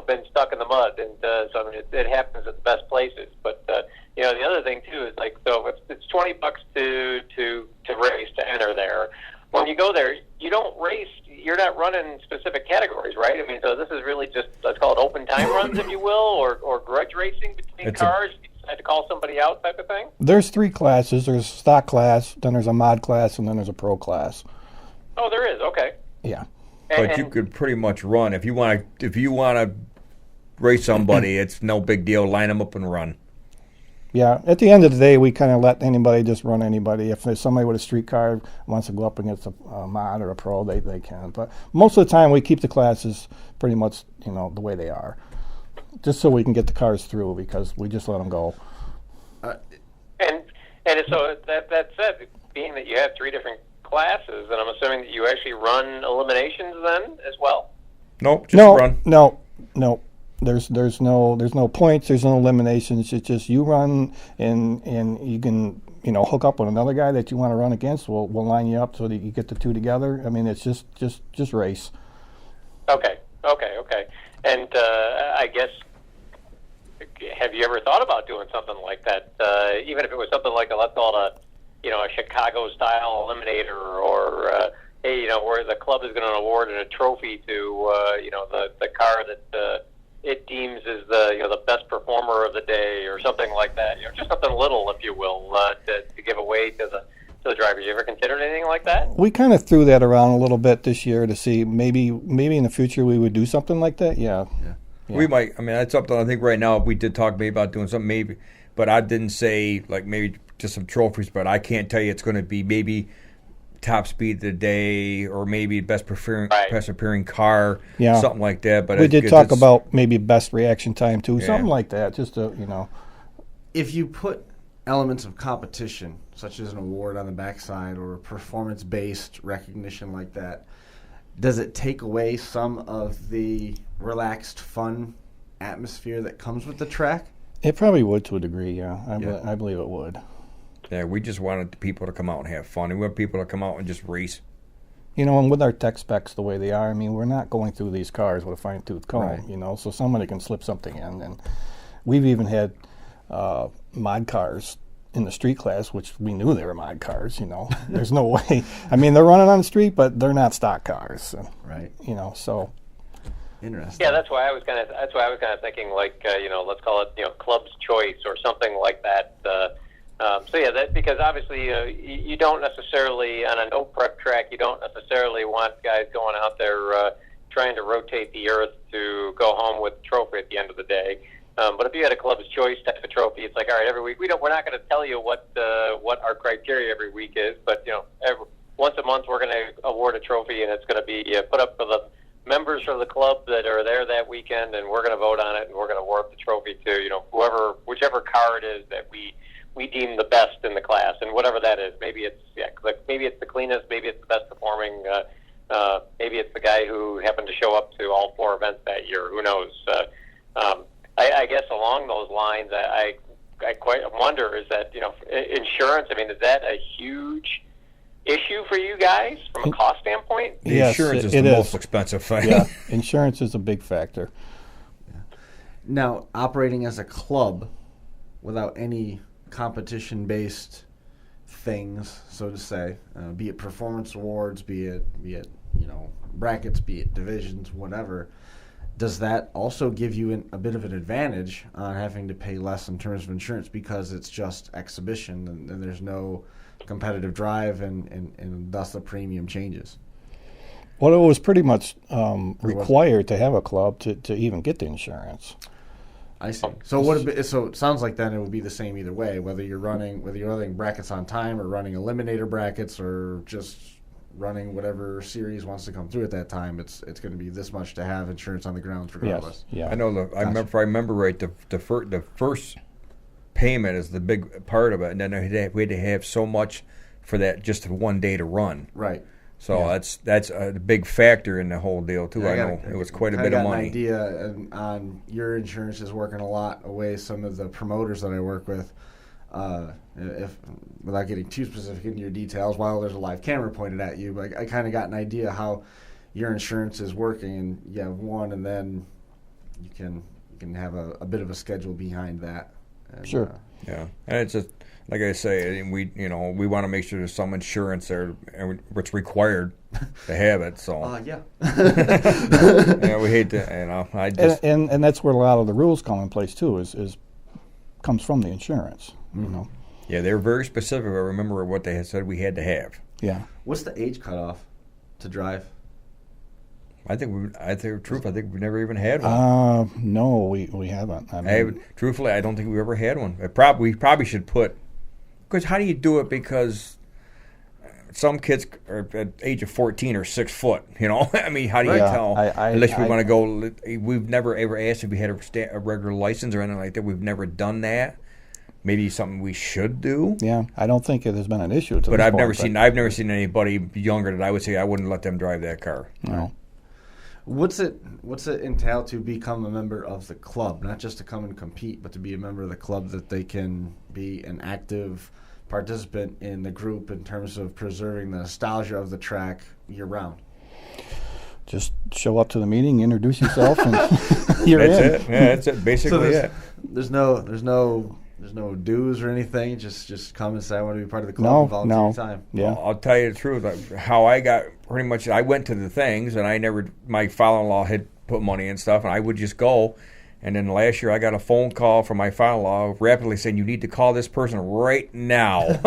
been stuck in the mud, and so I mean, it happens at the best places. But the other thing too is like, so it's $20 to race to enter there. When you go there, you don't race. You're not running specific categories, right? I mean, so this is really just, let's call it open time runs, if you will, or grudge racing between cars. You decide to call somebody out, type of thing. There's 3 classes. There's stock class, then there's a mod class, and then there's a pro class. Oh, there is. Okay. Yeah. But you could pretty much run if you want to race somebody. It's no big deal. Line them up and run. Yeah, at the end of the day, we kind of let anybody just run anybody. If there's somebody with a street car wants to go up against a mod or a pro, they can. But most of the time, we keep the classes pretty much, the way they are, just so we can get the cars through because we just let them go. And so that said, being that you have 3 different classes, and I'm assuming that you actually run eliminations then as well. Nope, just run. No. There's no points. There's no eliminations. It's just you run, and you can hook up with another guy that you want to run against, we'll line you up so that you get the two together. I mean, it's just race. Okay. And I guess, have you ever thought about doing something like that? Even if it was something like let's call it a Chicago-style eliminator, or hey, where the club is going to award a trophy to the car that it deems is the best performer of the day, or something like that. Just something little, if you will, to give away to the drivers. You ever considered anything like that? We kind of threw that around a little bit this year to see maybe in the future we would do something like that. Yeah. We might. I mean, that's something I think right now we did talk maybe about doing something maybe, but I didn't say like maybe just some trophies. But I can't tell you it's going to be maybe top speed of the day, or maybe best appearing car, something like that. But we did talk about maybe best reaction time too, something like that. Just to if you put elements of competition, such as an award on the backside or a performance-based recognition like that, does it take away some of the relaxed, fun atmosphere that comes with the track? It probably would to a degree, yeah. I believe it would. Yeah, we just wanted people to come out and have fun. We want people to come out and just race. And with our tech specs the way they are, I mean, we're not going through these cars with a fine-tooth comb, right. So somebody can slip something in. And we've even had mod cars in the street class, which we knew they were mod cars, There's no way. I mean, they're running on the street, but they're not stock cars. So, right. So. Interesting. Yeah, that's why I was kind of thinking like, let's call it, club's choice or something like that. That because obviously you don't necessarily, on a no prep track, you don't necessarily want guys going out there trying to rotate the earth to go home with a trophy at the end of the day. But if you had a club's choice type of trophy, it's like, all right, every week we're not going to tell you what our criteria every week is, but once a month we're going to award a trophy, and it's going to be put up for the members of the club that are there that weekend, and we're going to vote on it, and we're going to award the trophy to whichever car it is that we deem the best in the class, and whatever that is. Maybe it's the cleanest, maybe it's the best performing, maybe it's the guy who happened to show up to all 4 events that year. Who knows? I guess along those lines, I quite wonder, is that insurance? I mean, is that a huge issue for you guys from a cost standpoint? The insurance is the most expensive thing. Yeah, insurance is a big factor. Now, operating as a club without any competition-based things, so to say, be it performance awards, be it brackets, be it divisions, whatever, does that also give you a bit of an advantage on having to pay less in terms of insurance because it's just exhibition and there's no competitive drive and thus the premium changes? Well, it was pretty much required to have a club to even get the insurance. I see. So it sounds like then it would be the same either way, whether you're running brackets on time or running eliminator brackets or just running whatever series wants to come through at that time. It's going to be this much to have insurance on the grounds regardless. Yes. Yeah. I know. If I remember right, the first payment is the big part of it, and then we had to have so much for that just one day to run. Right. So that's a big factor in the whole deal too. I know it was quite a bit of money. An idea on your insurance is working a lot away some of the promoters that I work with. If without getting too specific in your details, while there's a live camera pointed at you, but I kind of got an idea how your insurance is working, and you have one, and then you can have a bit of a schedule behind that. And, sure. Yeah, and it's just like I say, we want to make sure there's some insurance there, and it's required to have it. So yeah. We hate to, I just and that's where a lot of the rules come in place too. Is comes from the insurance. Mm-hmm. Yeah, they were very specific. I remember what they had said we had to have. Yeah. What's the age cutoff to drive? I think we've never even had one. No, we haven't. Truthfully, I don't think we've ever had one. We probably should put, because how do you do it? Because some kids are at the age of 14 or 6 foot. I mean, how do you tell? Unless we want to go. We've never ever asked if we had a regular license or anything like that. We've never done that. Maybe something we should do. Yeah, I don't think it has been an issue. But I've never seen anybody younger that I would say I wouldn't let them drive that car. No. What's it entail to become a member of the club? Not just to come and compete, but to be a member of the club, that they can be an active participant in the group in terms of preserving the nostalgia of the track year round? Just show up to the meeting, introduce yourself, and you're That's in. it. Yeah, that's it. Basically, There's no dues or anything. Just come and say I want to be part of the club and volunteer your time. Yeah. Well, I'll tell you the truth. How I got pretty much, I went to the things, and my father-in-law had put money and stuff, and I would just go. And then last year, I got a phone call from my father-in-law rapidly saying, "You need to call this person right now."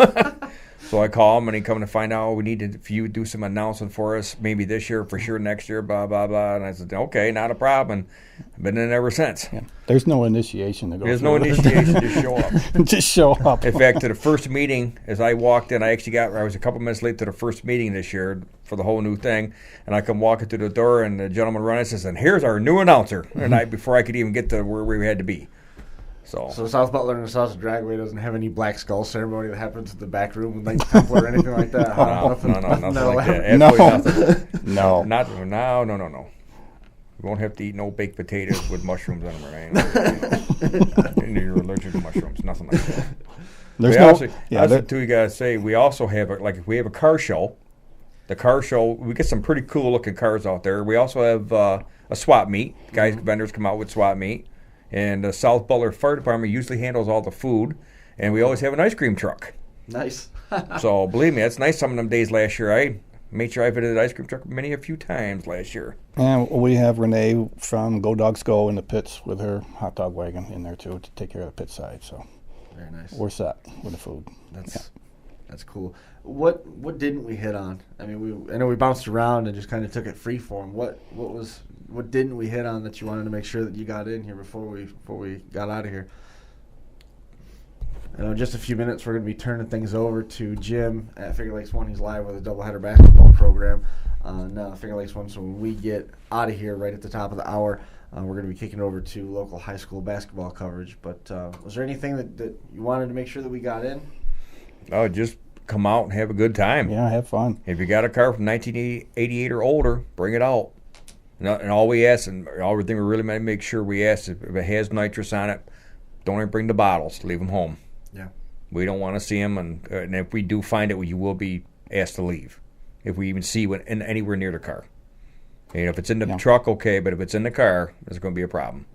So I call him, and he come to find out if you do some announcing for us, maybe this year, for sure next year, blah, blah, blah. And I said, okay, not a problem. And I've been in ever since. Yeah. There's no initiation to go There's through. no initiation, just show up. Just show up. In fact, to the first meeting, as I walked in, I was a couple minutes late to the first meeting this year for the whole new thing. And I come walking through the door, and the gentleman running says, "And here's our new announcer." And before I could even get to where we had to be. So South Butler and the South Dragway doesn't have any black skull ceremony that happens in the back room with Knights Templar or anything like that. No, nothing like that. No. Absolutely nothing. No. No. You won't have to eat no baked potatoes with mushrooms in them, right? You're allergic to mushrooms. Nothing like that. That's too. You gotta say we also have if we have a car show. The car show, we get some pretty cool looking cars out there. We also have a swap meet. Vendors come out with swap meet. And the South Butler Fire Department usually handles all the food. And we always have an ice cream truck. Nice. So believe me, that's nice. Some of them days last year, I made sure I visited the ice cream truck a few times last year. And we have Renee from Go Dogs Go in the pits with her hot dog wagon in there too to take care of the pit side. So very nice. We're set with the food. That's cool. What didn't we hit on? I mean, I know we bounced around and just kind of took it free form. What didn't we hit on that you wanted to make sure that you got in here before we got out of here? I know in just a few minutes we're going to be turning things over to Jim at Finger Lakes 1. He's live with a doubleheader basketball program on Finger Lakes 1. So when we get out of here right at the top of the hour, we're going to be kicking over to local high school basketball coverage. But was there anything that you wanted to make sure that we got in? Oh, just come out and have a good time. Yeah, have fun. If you got a car from 1988 or older, bring it out. And all we ask, and everything we really make sure we ask, if it has nitrous on it, don't even bring the bottles. Leave them home. Yeah. We don't want to see them, and if we do find it, you will be asked to leave. If we even see you anywhere near the car. And if it's in the truck, okay, but if it's in the car, there's going to be a problem.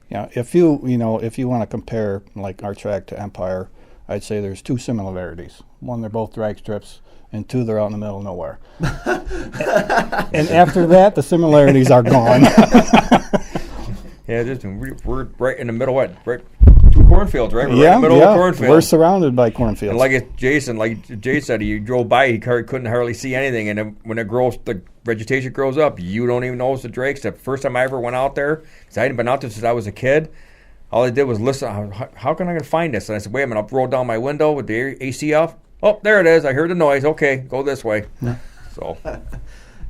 Yeah, if you want to compare like our track to Empire, I'd say there's two similarities. One, they're both drag strips, and two, they're out in the middle of nowhere. And after that, the similarities are gone. Yeah, we're right in the middle, right? Two cornfields, right? We're right in the middle of the cornfield. We're surrounded by cornfields. And like Jay said, you drove by, he couldn't hardly see anything, and then when the vegetation grows up, you don't even notice the drag strip. First time I ever went out there, because I hadn't been out there since I was a kid, all I did was listen. How can I find this? And I said, wait a minute. I'll roll down my window with the AC off. Oh, there it is. I heard the noise. Okay, go this way. So,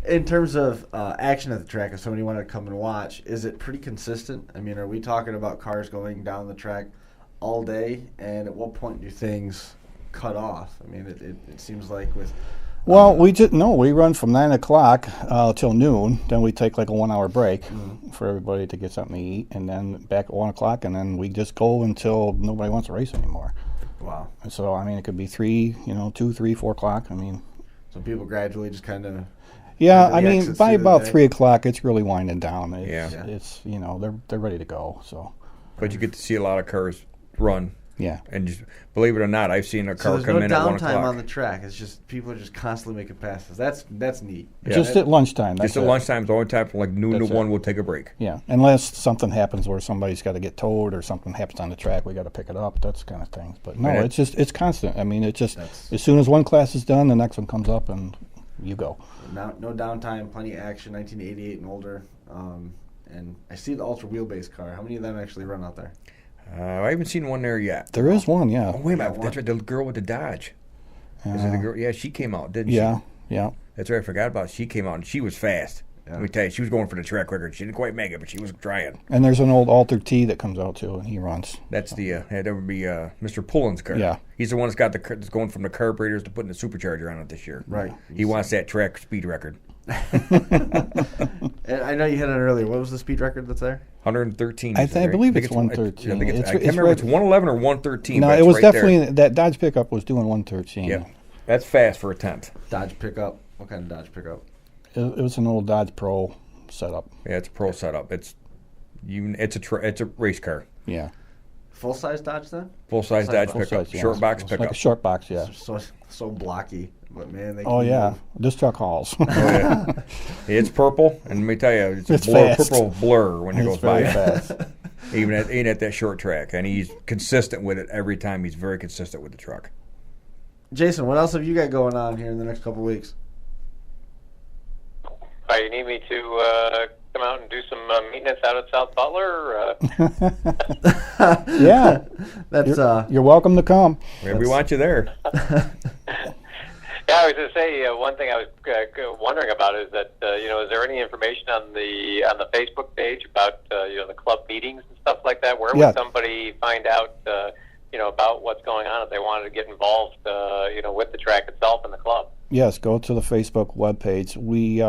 in terms of action at the track, if somebody wanted to come and watch, is it pretty consistent? I mean, are we talking about cars going down the track all day? And at what point do things cut off? I mean, it seems like with... Well, we run from 9 o'clock till noon. Then we take like a 1 hour break for everybody to get something to eat, and then back at 1 o'clock, and then we just go until nobody wants to race anymore. Wow. And so, I mean, it could be 2, 3, 4 o'clock. I mean... So people gradually just kind of... Yeah, I mean, by about 3 o'clock, it's really winding down. It's they're ready to go, so... But you get to see a lot of cars run. Yeah. And just believe it or not, I've seen a car come in at 1 o'clock. There's no downtime on the track. It's just people are just constantly making passes. That's neat. Yeah. Just at lunchtime. Just at lunchtime. The only time from like noon to 1 we'll take a break. Yeah. Unless something happens where somebody's got to get towed or something happens on the track, we got to pick it up. That's kind of thing. But no, it's constant. I mean, it's just as soon as one class is done, the next one comes up and you go. No downtime, plenty of action, 1988 and older. And I see the ultra wheelbase car. How many of them actually run out there? I haven't seen one there yet. There is one, yeah. Oh, wait a minute. That's right, the girl with the Dodge. Is it the girl? Yeah, she came out, didn't she? Yeah. That's right, I forgot about it. She came out, and she was fast. Yeah. Let me tell you, she was going for the track record. She didn't quite make it, but she was trying. And there's an old Alter T that comes out, too, and he runs. That's that would be Mr. Pullen's car. Yeah. He's the one that's going from the carburetors to putting the supercharger on it this year. Right. He wants that track speed record. And I know you hit it earlier. What was the speed record that's there? 113. I believe it's 113. I can't It's remember if it's 111 or 113. No, but it it's was right definitely there. that Dodge pickup was doing 113. Yeah, that's fast for a 10th. Dodge pickup. What kind of Dodge pickup? It was an old Dodge Pro setup. Yeah, it's a pro setup. It's a race car. Yeah. Full size Dodge then? Full size Dodge Full pickup. size, yeah. Short box It's pickup. like a short box, yeah. So blocky, but man, they. Oh can yeah, move. this truck hauls. Oh, yeah. It's purple, and let me tell you, it's It's a blur, fast. purple blur when it It's goes by. very fast. Even at that short track, and he's consistent with it every time. He's very consistent with the truck. Jason, what else have you got going on here in the next couple of weeks? You need me to come out and do some maintenance out at South Butler? Yeah, That's you're welcome to come. We want you there. Yeah, I was going to say one thing I was wondering about is that is there any information on the Facebook page about the club meetings and stuff like that? Where Yeah. would somebody find out about what's going on if they wanted to get involved with the track itself and the club? Yes, go to the Facebook webpage. We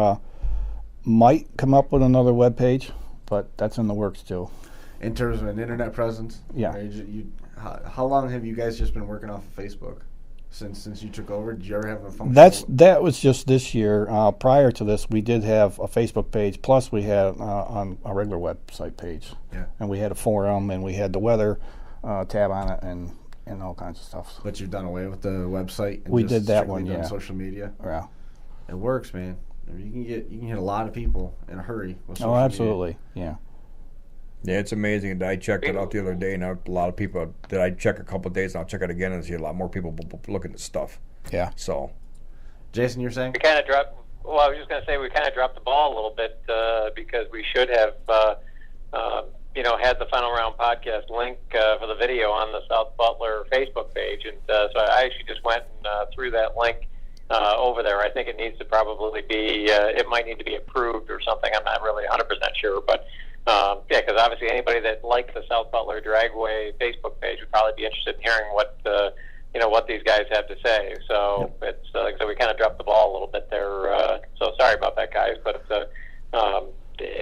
might come up with another webpage, but that's in the works too. in terms of an internet presence. Yeah. How long have you guys just been working off of Facebook? Since you took over, did you ever have a function? That was just this year. Prior to this, we did have a Facebook page. Plus, we had on a regular website page. Yeah. And we had a forum, and we had the weather tab on it, and all kinds of stuff. But you've done away with the website. And We just did that strictly one, done yeah. Social media. Yeah. It works, man. I mean, you can hit a lot of people in a hurry with social Oh, media. absolutely. Yeah. Yeah, it's amazing. And I checked it out the other day, and a lot of people that I check a couple of days, and I'll check it again, and see a lot more people looking at stuff. Yeah. So, Jason, you're saying? We kind of dropped. Well, I was just going to say we kind of dropped the ball a little bit because we should have, had the Final Round podcast link for the video on the South Butler Facebook page, and so I actually just went and threw that link over there. I think it needs to probably be. It might need to be approved or something. I'm not really 100% sure, but. Because obviously anybody that likes the South Butler Dragway Facebook page would probably be interested in hearing what what these guys have to say. So it's like I said, we kind of dropped the ball a little bit there. So sorry about that, guys. But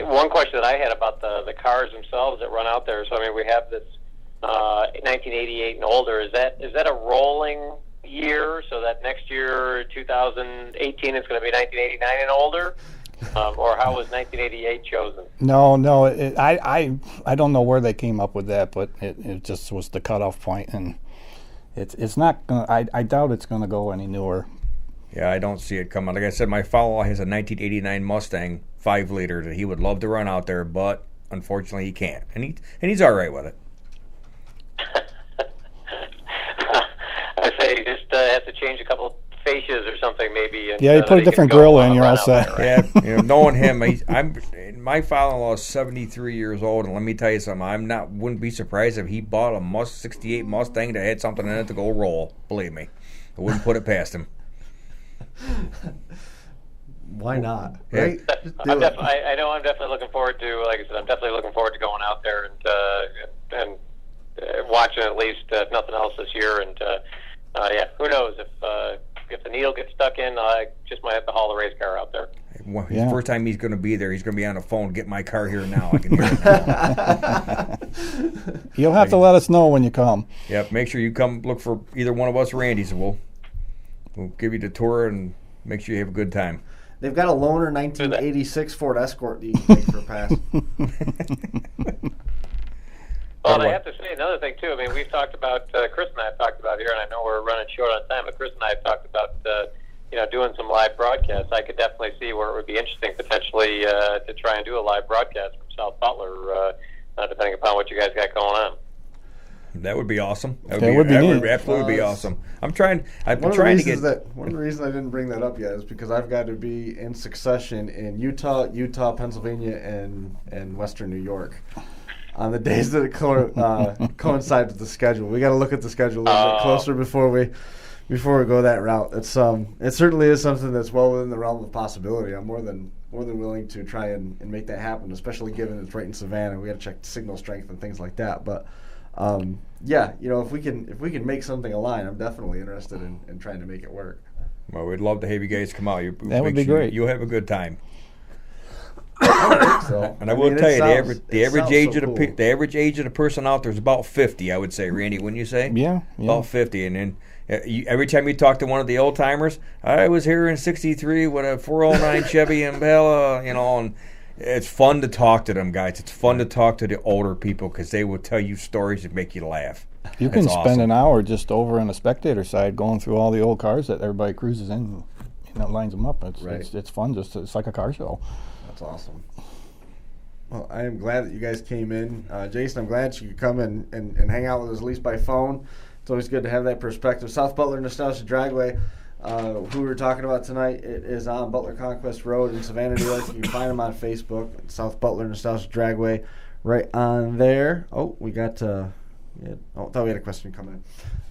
one question that I had about the cars themselves that run out there. So I mean, we have this 1988 and older. Is that a rolling year? So that next year, 2018, it's going to be 1989 and older. Or how was 1988 chosen? No, I don't know where they came up with that, but it just was the cutoff point, and it's not gonna. I doubt it's gonna go any newer. yeah, I don't see it coming. Like I said, my follow has a 1989 Mustang 5-liter that he would love to run out there, but unfortunately he can't, and he's all right with it. I say you just have to change a couple fascias or something, maybe. Yeah, you put a different grill in, you're all set. Yeah, knowing him, my father-in-law is 73 years old, and let me tell you something. Wouldn't be surprised if he bought a 68 Mustang that had something in it to go roll. Believe me, I wouldn't put it past him. Why not? Yeah. Right? I know I'm definitely looking forward to. Like I said, I'm definitely looking forward to going out there and watching at least if nothing else this year. And who knows if the needle gets stuck in, I just might have to haul the race car out there. The first time he's going to be there, he's going to be on the phone. Get my car here now. I can hear it now. You'll have to let us know when you come. Yep. Make sure you come look for either one of us Randys, and we'll give you the tour and make sure you have a good time. They've got a loaner 1986 Ford Escort that you can take for a pass. Well, I have to say another thing too. I mean, we've talked about Chris and I have talked about here, and I know we're running short on time. But Chris and I have talked about doing some live broadcasts. I could definitely see where it would be interesting potentially to try and do a live broadcast from South Butler, depending upon what you guys got going on. That would be awesome. That would be neat. absolutely be awesome. I've been One trying of to the get. reasons I didn't bring that up yet is because I've got to be in succession in Utah, Pennsylvania, and Western New York on the days that it coincides with the schedule. We got to look at the schedule a little bit closer before we go that route. It's it certainly is something that's well within the realm of possibility. I'm more than willing to try and make that happen, especially given it's right in Savannah. We got to check signal strength and things like that. But if we can make something align, I'm definitely interested in trying to make it work. Well, we'd love to have you guys come out. That would be great. You'll have a good time. So, And I will tell you, the average age so of cool. the average age of the person out there is about 50. I would say, Randy, wouldn't you say? Yeah. About 50, and then every time you talk to one of the old timers, I was here in '63 with a 409 Chevy Impala, and it's fun to talk to them guys. It's fun to talk to the older people because they will tell you stories that make you laugh. You can That's spend awesome. an hour just over on the spectator side going through all the old cars that everybody cruises in and lines them up. It's fun. It's like a car show. That's awesome. Well, I am glad that you guys came in. Jason, I'm glad you could come and hang out with us at least by phone. It's always good to have that perspective. South Butler Nostalgia Dragway, who we were talking about tonight, it is on Butler Conquest Road in Savannah, New York. You can find them on Facebook, South Butler Nostalgia Dragway, right on there. Oh, we got... thought we had a question coming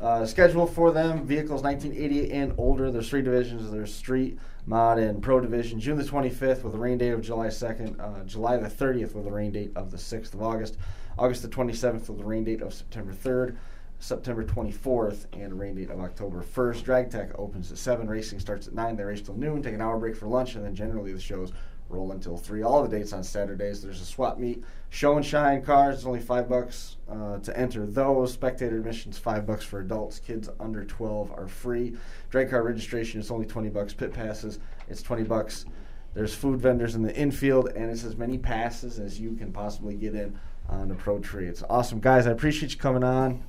in. Schedule for them, vehicles 1988 and older. There's 3 divisions. There's street, mod, and pro division. June the 25th with a rain date of July 2nd. July the 30th with a rain date of the 6th of August. August the 27th with a rain date of September 3rd. September 24th and a rain date of October 1st. Drag Tech opens at 7. Racing starts at 9. They race till noon. Take an hour break for lunch, and then generally the shows roll until 3. All the dates on Saturdays. There's a swap meet, show and shine cars. It's only $5 to enter those. Spectator admissions $5 for adults. Kids under 12 are free. Drag car registration is only $20. Pit passes, it's $20. There's food vendors in the infield, and it's as many passes as you can possibly get in on the pro tree. It's awesome, guys. I appreciate you coming on.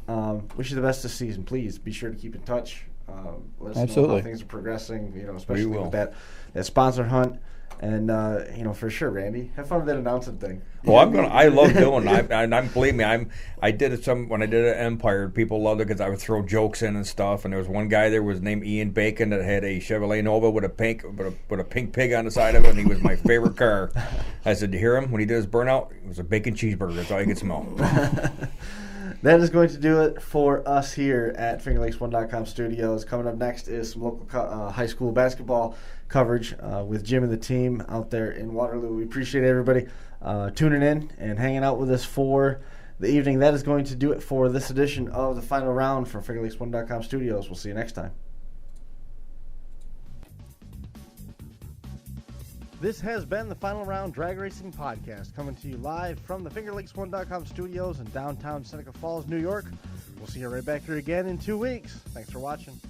Wish you the best this season. Please be sure to keep in touch. Let us know how things are progressing. Especially with that sponsor hunt. And for sure, Randy, have fun with that announcement thing. Well, I love doing it. I'm believe me. I did it when I did it at Empire. People loved it because I would throw jokes in and stuff. And there was one guy there was named Ian Bacon that had a Chevrolet Nova with a pink pig on the side of it, and he was my favorite car. I said, "You hear him when he did his burnout? It was a bacon cheeseburger. That's all you could smell." That is going to do it for us here at FingerLakes1.com studios. Coming up next is some local high school basketball coverage with Jim and the team out there in Waterloo. We appreciate everybody tuning in and hanging out with us for the evening. That is going to do it for this edition of the final round from FingerLakes1.com studios. We'll see you next time. This has been the Final Round Drag Racing Podcast, coming to you live from the FingerLakes1.com studios in downtown Seneca Falls, New York. We'll see you right back here again in 2 weeks. Thanks for watching.